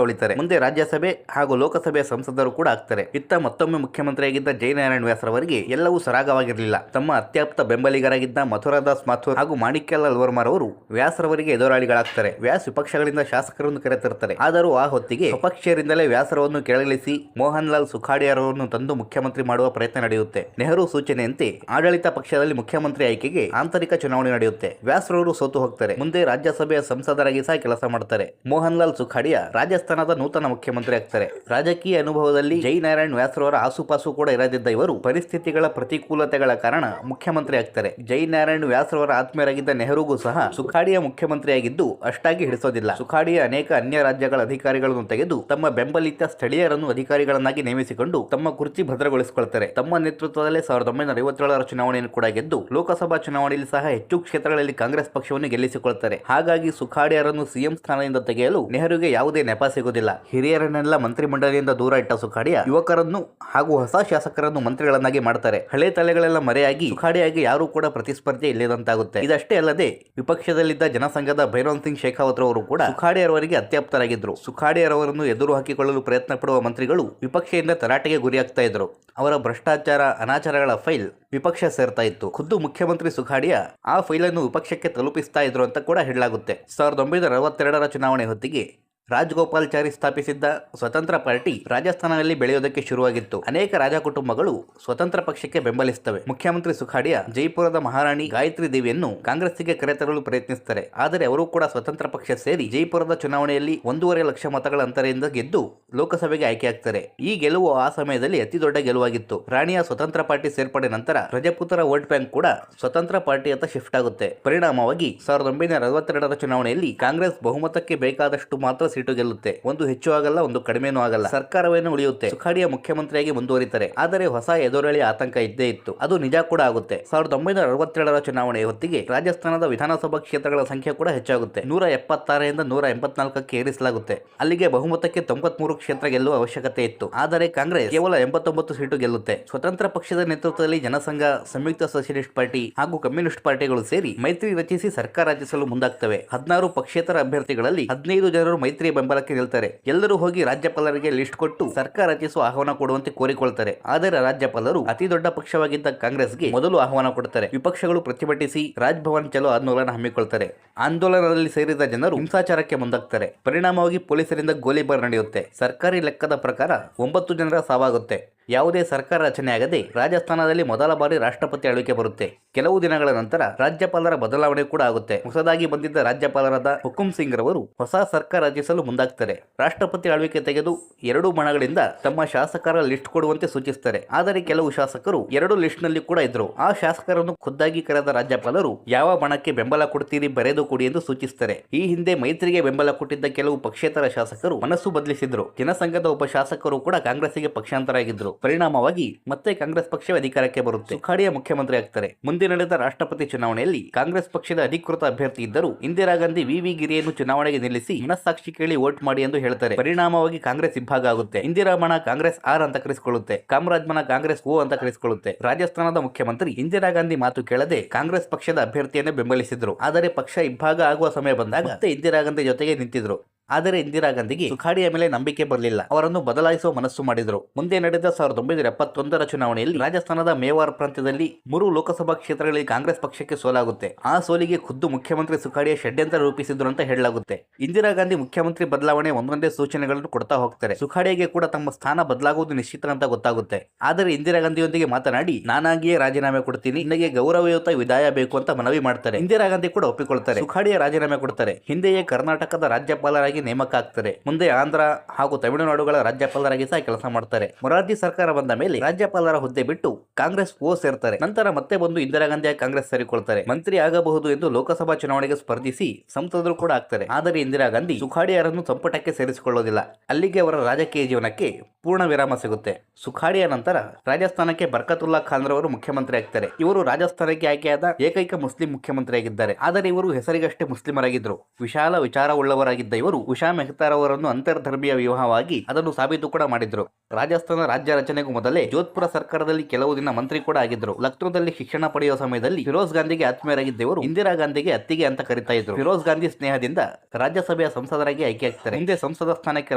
ಉಳಿತಾರೆ. ಮುಂದೆ ರಾಜ್ಯಸಭೆ ಹಾಗೂ ಲೋಕಸಭೆಯ ಸಂಸದರು ಕೂಡ ಆಗ್ತಾರೆ. ಇತ್ತ ಮತ್ತೊಮ್ಮೆ ಮುಖ್ಯಮಂತ್ರಿಯಾಗಿದ್ದ ಜಯನಾರಾಯಣ ವ್ಯಾಸ್ರವರಿಗೆ ಎಲ್ಲವೂ ಸರಾಗವಾಗಿರಲಿಲ್ಲ. ತಮ್ಮ ಅತ್ಯಪ್ತ ಬೆಂಬಲಿಗರಾಗಿದ್ದ ಮಥುರಾದಾಸ್ ಮಾಥುರ್ ಹಾಗೂ ಮಾಣಿಕ್ಯಲಾಲ್ ವರ್ಮಾ ರವರು ವ್ಯಾಸ್ರವರಿಗೆ ಎದುರಾಳಿಗಳಾಗ್ತಾರೆ. ವ್ಯಾಸ್ ವಿಪಕ್ಷಗಳಿಂದ ಶಾಸಕರನ್ನು ಕರೆತರ್ತಾರೆ. ಆದರೂ ಆ ಹೊತ್ತಿಗೆ ಸ್ವಪಕ್ಷೀಯರಿಂದಲೇ ವ್ಯಾಸರವನ್ನು ಕೆಳಗಿಳಿಸಿ ಮೋಹನ್ ಲಾಲ್ ಸುಖಾಡಿಯಾರವರನ್ನು ತಂದು ಮುಖ್ಯಮಂತ್ರಿ ಮಾಡುವ ಪ್ರಯತ್ನ ನಡೆಯುತ್ತೆ. ನೆಹರು ಸೂಚನೆಯಂತೆ ಆಡಳಿತ ಪಕ್ಷದಲ್ಲಿ ಮುಖ್ಯಮಂತ್ರಿ ಆಯ್ಕೆಗೆ ಆಂತರಿಕ ಚುನಾವಣೆ ನಡೆಯುತ್ತೆ. ವ್ಯಾಸ್ರವರು ಸೋತು ಹೋಗ್ತಾರೆ. ಮುಂದೆ ರಾಜ್ಯಸಭೆಯ ಸಂಸದರಾಗಿ ಸಹ ಕೆಲಸ ಮಾಡ್ತಾರೆ. ಮೋಹನ್ ಲಾಲ್ ಸುಖಾಡಿಯಾ ರಾಜಸ್ಥಾನದ ನೂತನ ಮುಖ್ಯಮಂತ್ರಿ ಆಗ್ತಾರೆ. ರಾಜಕೀಯ ಅನುಭವದಲ್ಲಿ ಜಯನಾರಾಯಣ ವ್ಯಾಸ್ರವರ ಆಸುಪಾಸು ಕೂಡ ಇರದಿದ್ದ ಇವರು ಪರಿಸ್ಥಿತಿಗಳ ಪ್ರತಿಕೂಲತೆಗಳ ಕಾರಣ ಮುಖ್ಯಮಂತ್ರಿ ಆಗ್ತಾರೆ. ಜಯನಾರಾಯಣ ವ್ಯಾಸ್ರವರ ಆತ್ಮೀಯರಾಗಿದ್ದ ನೆಹರುಗೂ ಸಹ ಸುಖಾಡಿಯಾ ಮುಖ್ಯಮಂತ್ರಿಯಾಗಿದ್ದು ಅಷ್ಟಾಗಿ ಹಿಡಿಸೋದಿಲ್ಲ. ಸುಖಾಡಿಯಾ ಅನೇಕ ಅನ್ಯ ರಾಜ್ಯಗಳ ಅಧಿಕಾರಿಗಳನ್ನು ತೆಗೆದು ತಮ್ಮ ಬೆಂಬಲಿತ ಸ್ಥಳೀಯರನ್ನು ಅಧಿಕಾರಿಗಳನ್ನಾಗಿ ನೇಮಿಸಿಕೊಂಡು ತಮ್ಮ ಕುರ್ಚಿ ಭದ್ರಗೊಳಿಸಿಕೊಳ್ತಾರೆ. ತಮ್ಮ ನೇತೃತ್ವದಲ್ಲೇ 1957ರ ಚುನಾವಣೆಯನ್ನು ಕೂಡ ಗೆದ್ದು ಲೋಕಸಭಾ ಚುನಾವಣೆಯಲ್ಲಿ ಸಹ ಹೆಚ್ಚು ಕ್ಷೇತ್ರಗಳಲ್ಲಿ ಕಾಂಗ್ರೆಸ್ ಪಕ್ಷವನ್ನು ಗೆಲ್ಲಿಸಿಕೊಳ್ತಾರೆ. ಹಾಗಾಗಿ ಸುಖಾಡಿಯಾರನ್ನು ಸಿಎಂ ಸ್ಥಾನದಿಂದ ತೆಗೆಯಲು ನೆಹರುಗೆ ಯಾವುದೇ ನೆಪ ಸಿಗುವುದಿಲ್ಲ. ಹಿರಿಯರನ್ನೆಲ್ಲ ಮಂತ್ರಿಮಂಡಲದಿಂದ ದೂರ ಇಟ್ಟ ಸುಖಾಡಿಯಾ ಯುವಕರನ್ನು ಹಾಗೂ ಹೊಸ ಶಾಸಕರನ್ನು ಮಂತ್ರಿಗಳನ್ನಾಗಿ ಮಾಡ್ತಾರೆ. ಹಳೆ ತಲೆಗಳೆಲ್ಲ ಮರೆಯಾಗಿ ಸುಖಾಡಿಯಾಗಿ ಯಾರೂ ಕೂಡ ಪ್ರತಿಸ್ಪರ್ಧೆ ಇಲ್ಲದಂತಾಗುತ್ತೆ. ಇದಷ್ಟೇ ಅಲ್ಲದೆ ವಿಪಕ್ಷದಲ್ಲಿದ್ದ ಜನಸಂಘದ ಭೈರೋನ್ ಸಿಂಗ್ ಶೇಖಾವತ್ ರವರು ಕೂಡ ಸುಖಾಡಿಯಾರವರಿಗೆ ಅತ್ಯಾಪ್ತರಾಗಿದ್ರು. ಸುಖಾಡಿಯಾರವರನ್ನು ಎದುರು ಹಾಕಿಕೊಳ್ಳಲು ಪ್ರಯತ್ನ ಪಡುವ ಮಂತ್ರಿಗಳು ವಿಪಕ್ಷದಿಂದ ತರಾಟೆಗೆ ಗುರಿಯಾಗ್ತಾ ಇದ್ರು. ಅವರ ಭ್ರಷ್ಟಾಚಾರ ಅನಾಚಾರಗಳ ಫೈಲ್ ವಿಪಕ್ಷ ಸೇರ್ತಾ ಇತ್ತು. ಖುದ್ದು ಮುಖ್ಯಮಂತ್ರಿ ಸುಖಾಡಿಯಾ ಆ ಫೈಲನ್ನು ವಿಪಕ್ಷಕ್ಕೆ ತಲುಪಿಸ್ತಾ ಇದ್ರು ಅಂತ ಕೂಡ ಹೇಳಲಾಗುತ್ತೆ. 1962ರ ಚುನಾವಣೆ ಹೊತ್ತಿಗೆ ರಾಜಗೋಪಾಲ್ಚಾರಿ ಸ್ಥಾಪಿಸಿದ್ದ ಸ್ವತಂತ್ರ ಪಾರ್ಟಿ ರಾಜಸ್ಥಾನದಲ್ಲಿ ಬೆಳೆಯೋದಕ್ಕೆ ಶುರುವಾಗಿತ್ತು. ಅನೇಕ ರಾಜ ಕುಟುಂಬಗಳು ಸ್ವತಂತ್ರ ಪಕ್ಷಕ್ಕೆ ಬೆಂಬಲಿಸುತ್ತವೆ. ಮುಖ್ಯಮಂತ್ರಿ ಸುಖಾಡಿಯಾ ಜೈಪುರದ ಮಹಾರಾಣಿ ಗಾಯತ್ರಿ ದೇವಿಯನ್ನು ಕಾಂಗ್ರೆಸ್ಸಿಗೆ ಕರೆತರಲು ಪ್ರಯತ್ನಿಸುತ್ತಾರೆ. ಆದರೆ ಅವರು ಕೂಡ ಸ್ವತಂತ್ರ ಪಕ್ಷ ಸೇರಿ ಜೈಪುರದ ಚುನಾವಣೆಯಲ್ಲಿ 1.5 ಲಕ್ಷ ಮತಗಳ ಅಂತರದಿಂದ ಗೆದ್ದು ಲೋಕಸಭೆಗೆ ಆಯ್ಕೆಯಾಗ್ತಾರೆ. ಈ ಗೆಲುವು ಆ ಸಮಯದಲ್ಲಿ ಅತಿ ದೊಡ್ಡ ಗೆಲುವಾಗಿತ್ತು. ರಾಣಿಯ ಸ್ವತಂತ್ರ ಪಾರ್ಟಿ ಸೇರ್ಪಡೆ ನಂತರ ರಜಪೂತರ ವೋಟ್ ಬ್ಯಾಂಕ್ ಕೂಡ ಸ್ವತಂತ್ರ ಪಾರ್ಟಿಯತ್ತ ಶಿಫ್ಟ್ ಆಗುತ್ತೆ. ಪರಿಣಾಮವಾಗಿ 1962ರ ಚುನಾವಣೆಯಲ್ಲಿ ಕಾಂಗ್ರೆಸ್ ಬಹುಮತಕ್ಕೆ ಬೇಕಾದಷ್ಟು ಮಾತ್ರ ಸೀಟು ಗೆಲ್ಲುತ್ತೆ. ಒಂದು ಹೆಚ್ಚು ಆಗಲ್ಲ, ಒಂದು ಕಡಿಮೆನೂ ಆಗಲ್ಲ. ಸರ್ಕಾರವೇನು ಉಳಿಯುತ್ತೆ. ಸುಖಾಡಿಯಾ ಮುಖ್ಯಮಂತ್ರಿಯಾಗಿ ಮುಂದುವರಿತಾರೆ. ಆದರೆ ಹೊಸ ಎದುರಾಳಿ ಆತಂಕ ಇದ್ದೇ ಇತ್ತು. ಅದು ನಿಜ ಕೂಡ ಆಗುತ್ತೆ. 1962ರ ಚುನಾವಣೆ ಹೊತ್ತಿಗೆ ರಾಜಸ್ಥಾನದ ವಿಧಾನಸಭಾ ಕ್ಷೇತ್ರಗಳ ಸಂಖ್ಯೆ ಕೂಡ ಹೆಚ್ಚಾಗುತ್ತೆ. 176ರಿಂದ 184ಕ್ಕೆ ಏರಿಸಲಾಗುತ್ತೆ. ಅಲ್ಲಿಗೆ ಬಹುಮತಕ್ಕೆ 93 ಕ್ಷೇತ್ರ ಗೆಲ್ಲುವ ಅವಶ್ಯಕತೆ ಇತ್ತು. ಆದರೆ ಕಾಂಗ್ರೆಸ್ ಕೇವಲ 89 ಸೀಟು ಗೆಲ್ಲುತ್ತೆ. ಸ್ವತಂತ್ರ ಪಕ್ಷದ ನೇತೃತ್ವದಲ್ಲಿ ಜನಸಂಘ, ಸಂಯುಕ್ತ ಸೋಷಿಯಲಿಸ್ಟ್ ಪಾರ್ಟಿ ಹಾಗೂ ಕಮ್ಯುನಿಸ್ಟ್ ಪಾರ್ಟಿಗಳು ಸೇರಿ ಮೈತ್ರಿ ರಚಿಸಿ ಸರ್ಕಾರ ರಚಿಸಲು ಮುಂದಾಗ್ತವೆ. 16 ಪಕ್ಷೇತರ ಅಭ್ಯರ್ಥಿಗಳಲ್ಲಿ 15 ಜನರು ಮೈತ್ರಿ ಬೆಂಬಲಕ್ಕೆ ನಿಲ್ತಾರೆ. ಎಲ್ಲರೂ ಹೋಗಿ ರಾಜ್ಯಪಾಲರಿಗೆ ಲಿಸ್ಟ್ ಕೊಟ್ಟು ಸರ್ಕಾರ ರಚಿಸುವ ಆಹ್ವಾನ ಕೊಡುವಂತೆ ಕೋರಿಕೊಳ್ತಾರೆ. ಆದರೆ ರಾಜ್ಯಪಾಲರು ಅತಿ ದೊಡ್ಡ ಪಕ್ಷವಾಗಿದ್ದ ಕಾಂಗ್ರೆಸ್ಗೆ ಮೊದಲು ಆಹ್ವಾನ ಕೊಡುತ್ತಾರೆ. ವಿಪಕ್ಷಗಳು ಪ್ರತಿಭಟಿಸಿ ರಾಜ್ಭವನ್ ಚಲೋ ಆಂದೋಲನ ಹಮ್ಮಿಕೊಳ್ತಾರೆ. ಆಂದೋಲನದಲ್ಲಿ ಸೇರಿದ ಜನರು ಹಿಂಸಾಚಾರಕ್ಕೆ ಮುಂದಾಗ್ತಾರೆ. ಪರಿಣಾಮವಾಗಿ ಪೊಲೀಸರಿಂದ ಗೋಲಿಬಾರ್ ನಡೆಯುತ್ತೆ. ಸರ್ಕಾರಿ ಲೆಕ್ಕದ ಪ್ರಕಾರ 9 ಜನರ ಸಾವಾಗುತ್ತೆ. ಯಾವುದೇ ಸರ್ಕಾರ ರಚನೆಯಾಗದೆ ರಾಜಸ್ಥಾನದಲ್ಲಿ ಮೊದಲ ಬಾರಿ ರಾಷ್ಟ್ರಪತಿ ಆಳ್ವಿಕೆ ಬರುತ್ತೆ. ಕೆಲವು ದಿನಗಳ ನಂತರ ರಾಜ್ಯಪಾಲರ ಬದಲಾವಣೆ ಕೂಡ ಆಗುತ್ತೆ. ಹೊಸದಾಗಿ ಬಂದಿದ್ದ ರಾಜ್ಯಪಾಲರಾದ ಹುಕುಂ ಸಿಂಗ್ ರವರು ಹೊಸ ಸರ್ಕಾರ ರಚಿಸಲು ಮುಂದಾಗ್ತಾರೆ. ರಾಷ್ಟ್ರಪತಿ ಆಳ್ವಿಕೆ ತೆಗೆದು 2 ಬಣಗಳಿಂದ ತಮ್ಮ ಶಾಸಕರ ಲಿಸ್ಟ್ ಕೊಡುವಂತೆ ಸೂಚಿಸುತ್ತಾರೆ. ಆದರೆ ಕೆಲವು ಶಾಸಕರು 2 ಲಿಸ್ಟ್ ನಲ್ಲಿ ಕೂಡ ಇದ್ರು. ಆ ಶಾಸಕರನ್ನು ಖುದ್ದಾಗಿ ಕರೆದ ರಾಜ್ಯಪಾಲರು ಯಾವ ಬಣಕ್ಕೆ ಬೆಂಬಲ ಕೊಡ್ತೀರಿ ಬರೆದು ಕೊಡಿ ಎಂದು ಸೂಚಿಸುತ್ತಾರೆ. ಈ ಹಿಂದೆ ಮೈತ್ರಿಗೆ ಬೆಂಬಲ ಕೊಟ್ಟಿದ್ದ ಕೆಲವು ಪಕ್ಷೇತರ ಶಾಸಕರು ಮನಸ್ಸು ಬದಲಿಸಿದ್ರು. ಜನಸಂಘದ ಒಬ್ಬ ಶಾಸಕರು ಕೂಡ ಕಾಂಗ್ರೆಸ್ಸಿಗೆ ಪಕ್ಷಾಂತರ ಆಗಿದ್ರು. ಪರಿಣಾಮವಾಗಿ ಮತ್ತೆ ಕಾಂಗ್ರೆಸ್ ಪಕ್ಷ ಅಧಿಕಾರಕ್ಕೆ ಬರುತ್ತೆ. ಸುಖಾಡಿಯಾ ಮುಖ್ಯಮಂತ್ರಿ ಆಗ್ತಾರೆ. ಮುಂದೆ ನಡೆದ ರಾಷ್ಟ್ರಪತಿ ಚುನಾವಣೆಯಲ್ಲಿ ಕಾಂಗ್ರೆಸ್ ಪಕ್ಷದ ಅಧಿಕೃತ ಅಭ್ಯರ್ಥಿ ಇದ್ದರು ಇಂದಿರಾ ಗಾಂಧಿ ವಿ ಗಿರಿಯನ್ನು ಚುನಾವಣೆಗೆ ನಿಲ್ಲಿಸಿ ಮನಸ್ಸಾಕ್ಷಿ ಕೇಳಿ ವೋಟ್ ಮಾಡಿ ಎಂದು ಹೇಳ್ತಾರೆ. ಪರಿಣಾಮವಾಗಿ ಕಾಂಗ್ರೆಸ್ ಇಬ್ಬಾಗ ಆಗುತ್ತೆ. ಇಂದಿರಾ ಬಣ ಕಾಂಗ್ರೆಸ್ ಆರ್ ಅಂತ ಕರೆಸಿಕೊಳ್ಳುತ್ತೆ. ಕಾಮರಾಜ್ ಬಣ ಕಾಂಗ್ರೆಸ್ ಓ ಅಂತ ಕರೆಸಿಕೊಳ್ಳುತ್ತೆ. ರಾಜಸ್ಥಾನದ ಮುಖ್ಯಮಂತ್ರಿ ಇಂದಿರಾ ಗಾಂಧಿ ಮಾತು ಕೇಳದೆ ಕಾಂಗ್ರೆಸ್ ಪಕ್ಷದ ಅಭ್ಯರ್ಥಿಯನ್ನೇ ಬೆಂಬಲಿಸಿದ್ರು. ಆದರೆ ಪಕ್ಷ ಇಬ್ಬಾಗ ಆಗುವ ಸಮಯ ಬಂದಾಗ ಮತ್ತೆ ಇಂದಿರಾ ಗಾಂಧಿ ಜೊತೆಗೆ ನಿಂತಿದ್ರು. ಆದರೆ ಇಂದಿರಾ ಗಾಂಧಿಗೆ ಸುಖಾಡಿಯಾ ಮೇಲೆ ನಂಬಿಕೆ ಬರಲಿಲ್ಲ. ಅವರನ್ನು ಬದಲಾಯಿಸುವ ಮನಸ್ಸು ಮಾಡಿದರು. ಮುಂದೆ ನಡೆದ 1971ರ ಚುನಾವಣೆಯಲ್ಲಿ ರಾಜಸ್ಥಾನದ ಮೇವಾರ್ ಪ್ರಾಂತ್ಯದಲ್ಲಿ 3 ಲೋಕಸಭಾ ಕ್ಷೇತ್ರಗಳಲ್ಲಿ ಕಾಂಗ್ರೆಸ್ ಪಕ್ಷಕ್ಕೆ ಸೋಲಾಗುತ್ತೆ. ಆ ಸೋಲಿಗೆ ಖುದ್ದು ಮುಖ್ಯಮಂತ್ರಿ ಸುಖಾಡಿಯಾ ಷಡ್ಯಂತ್ರ ರೂಪಿಸಿದ್ರು ಅಂತ ಹೇಳಲಾಗುತ್ತೆ. ಇಂದಿರಾ ಗಾಂಧಿ ಮುಖ್ಯಮಂತ್ರಿ ಬದಲಾವಣೆ ಒಂದೊಂದೇ ಸೂಚನೆಗಳನ್ನು ಕೊಡ್ತಾ ಹೋಗ್ತಾರೆ. ಸುಖಾಡಿಯಾಗೆ ಕೂಡ ತಮ್ಮ ಸ್ಥಾನ ಬದಲಾಗುವುದು ನಿಶ್ಚಿತ ಅಂತ ಗೊತ್ತಾಗುತ್ತೆ. ಆದರೆ ಇಂದಿರಾ ಗಾಂಧಿಯೊಂದಿಗೆ ಮಾತನಾಡಿ ನಾನಾಗಿಯೇ ರಾಜೀನಾಮೆ ಕೊಡ್ತೀನಿ, ನನಗೆ ಗೌರವಯುತ ವಿದಾಯ ಬೇಕು ಅಂತ ಮನವಿ ಮಾಡ್ತಾರೆ. ಇಂದಿರಾ ಗಾಂಧಿ ಕೂಡ ಒಪ್ಪಿಕೊಳ್ತಾರೆ. ಸುಖಾಡಿಯಾ ರಾಜೀನಾಮೆ ಕೊಡ್ತಾರೆ. ಹಿಂದೆಯೇ ಕರ್ನಾಟಕದ ರಾಜ್ಯಪಾಲರಾಗಿ ರಾಜ್ಯಪಾಲರಾಗಿ ನೇಮಕ ಆಗ್ತಾರೆ. ಮುಂದೆ ಆಂಧ್ರ ಹಾಗೂ ತಮಿಳುನಾಡುಗಳ ರಾಜ್ಯಪಾಲರಾಗಿ ಸಹ ಕೆಲಸ ಮಾಡ್ತಾರೆ. ಮೊರಾರ್ಜಿ ಸರ್ಕಾರ ಬಂದ ಮೇಲೆ ರಾಜ್ಯಪಾಲರ ಹುದ್ದೆ ಬಿಟ್ಟು ಕಾಂಗ್ರೆಸ್ ಸೇರ್ತಾರೆ. ನಂತರ ಮತ್ತೆ ಬಂದು ಇಂದಿರಾ ಗಾಂಧಿ ಕಾಂಗ್ರೆಸ್ ಸೇರಿಕೊಳ್ತಾರೆ. ಮಂತ್ರಿ ಆಗಬಹುದು ಎಂದು ಲೋಕಸಭಾ ಚುನಾವಣೆಗೆ ಸ್ಪರ್ಧಿಸಿ ಸಂಸದರು ಕೂಡ ಆಗ್ತಾರೆ. ಆದರೆ ಇಂದಿರಾ ಗಾಂಧಿ ಸುಖಾಡಿಯಾರನ್ನು ಸಂಪುಟಕ್ಕೆ ಸೇರಿಸಿಕೊಳ್ಳೋದಿಲ್ಲ. ಅಲ್ಲಿಗೆ ಅವರ ರಾಜಕೀಯ ಜೀವನಕ್ಕೆ ಪೂರ್ಣ ವಿರಾಮ ಸಿಗುತ್ತೆ. ಸುಖಾಡಿಯ ನಂತರ ರಾಜಸ್ಥಾನಕ್ಕೆ ಬರ್ಕತುಲ್ಲಾ ಖಾನ್ ರವರು ಮುಖ್ಯಮಂತ್ರಿ ಆಗ್ತಾರೆ. ಇವರು ರಾಜಸ್ಥಾನಕ್ಕೆ ಆಯ್ಕೆಯಾದ ಏಕೈಕ ಮುಸ್ಲಿಂ ಮುಖ್ಯಮಂತ್ರಿಯಾಗಿದ್ದಾರೆ. ಆದರೆ ಇವರು ಹೆಸರಿಗಷ್ಟೇ ಮುಸ್ಲಿಮರಾಗಿದ್ದರು. ವಿಶಾಲ ವಿಚಾರವುಳ್ಳವರಾಗಿದ್ದ ಇವರು ಉಷಾ ಮೆಹ್ತಾರವರನ್ನು ಅಂತರ್ಧರ್ಮೀಯ ವಿವಾಹವಾಗಿ ಅದನ್ನು ಸಾಬೀತು ಕೂಡ ಮಾಡಿದ್ರು. ರಾಜಸ್ಥಾನ ರಾಜ್ಯ ರಚನೆಗೂ ಮೊದಲೇ ಜೋಧ್ಪುರ ಸರ್ಕಾರದಲ್ಲಿ ಕೆಲವು ದಿನ ಮಂತ್ರಿ ಕೂಡ ಆಗಿದ್ರು. ಲಕ್ನೋದಲ್ಲಿ ಶಿಕ್ಷಣ ಪಡೆಯುವ ಸಮಯದಲ್ಲಿ ಫಿರೋಜ್ ಗಾಂಧಿಗೆ ಆತ್ಮೀಯರಾಗಿದ್ದ ಇವರು ಇಂದಿರಾ ಗಾಂಧಿಗೆ ಅತ್ತಿಗೆ ಅಂತ ಕರೀತಾ ಇದ್ರು. ಫಿರೋಜ್ ಗಾಂಧಿ ಸ್ನೇಹದಿಂದ ರಾಜ್ಯಸಭೆಯ ಸಂಸದರಾಗಿ ಆಯ್ಕೆಯಾಗ್ತಾರೆ. ಮುಂದೆ ಸಂಸದ ಸ್ಥಾನಕ್ಕೆ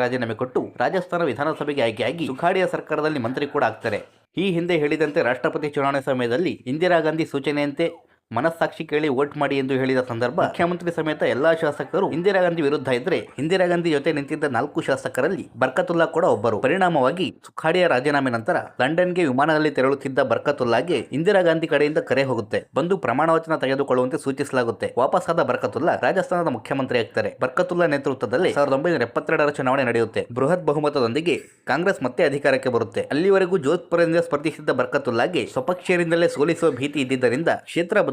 ರಾಜೀನಾಮೆ ಕೊಟ್ಟು ರಾಜಸ್ಥಾನ ವಿಧಾನಸಭೆಗೆ ಆಯ್ಕೆಯಾಗಿ ಸುಖಾಡಿಯ ಸರ್ಕಾರದಲ್ಲಿ ಮಂತ್ರಿ ಕೂಡ ಆಗ್ತಾರೆ. ಈ ಹಿಂದೆ ಹೇಳಿದಂತೆ ರಾಷ್ಟ್ರಪತಿ ಚುನಾವಣೆ ಸಮಯದಲ್ಲಿ ಇಂದಿರಾ ಗಾಂಧಿ ಸೂಚನೆಯಂತೆ ಮನಸ್ಸಾಕ್ಷಿ ಕೇಳಿ ವೋಟ್ ಮಾಡಿ ಎಂದು ಹೇಳಿದ ಸಂದರ್ಭ ಮುಖ್ಯಮಂತ್ರಿ ಸಮೇತ ಎಲ್ಲಾ ಶಾಸಕರು ಇಂದಿರಾ ಗಾಂಧಿ ವಿರುದ್ಧ ಇದ್ರೆ ಇಂದಿರಾ ಗಾಂಧಿ ಜೊತೆ ನಿಂತಿದ್ದ 4 ಶಾಸಕರಲ್ಲಿ ಬರ್ಕತುಲ್ಲಾ ಕೂಡ ಒಬ್ಬರು. ಪರಿಣಾಮವಾಗಿ ಸುಖಾಡಿಯ ರಾಜೀನಾಮೆ ನಂತರ ಲಂಡನ್ಗೆ ವಿಮಾನದಲ್ಲಿ ತೆರಳುತ್ತಿದ್ದ ಬರ್ಕತುಲ್ಲಾಗೆ ಇಂದಿರಾ ಗಾಂಧಿ ಕಡೆಯಿಂದ ಕರೆ ಹೋಗುತ್ತೆ. ಬಂದು ಪ್ರಮಾಣ ವಚನ ತೆಗೆದುಕೊಳ್ಳುವಂತೆ ಸೂಚಿಸಲಾಗುತ್ತೆ. ವಾಪಸ್ಸಾದ ಬರ್ಕತುಲ್ಲಾ ರಾಜಸ್ಥಾನದ ಮುಖ್ಯಮಂತ್ರಿ ಆಗ್ತಾರೆ. ಬರ್ಕತುಲ್ಲಾ ನೇತೃತ್ವದಲ್ಲಿ 1972ರ ಚುನಾವಣೆ ನಡೆಯುತ್ತೆ. ಬೃಹತ್ ಬಹುಮತದೊಂದಿಗೆ ಕಾಂಗ್ರೆಸ್ ಮತ್ತೆ ಅಧಿಕಾರಕ್ಕೆ ಬರುತ್ತೆ. ಅಲ್ಲಿವರೆಗೂ ಜೋಧ್ಪುರದಿಂದ ಸ್ಪರ್ಧಿಸಿದ್ದ ಬರ್ಕತುಲ್ಲಾಗೆ ಸ್ವಪಕ್ಷೀಯರಿಂದಲೇ ಸೋಲಿಸುವ ಭೀತಿ ಇದ್ದಿದ್ದರಿಂದ ಕ್ಷೇತ್ರ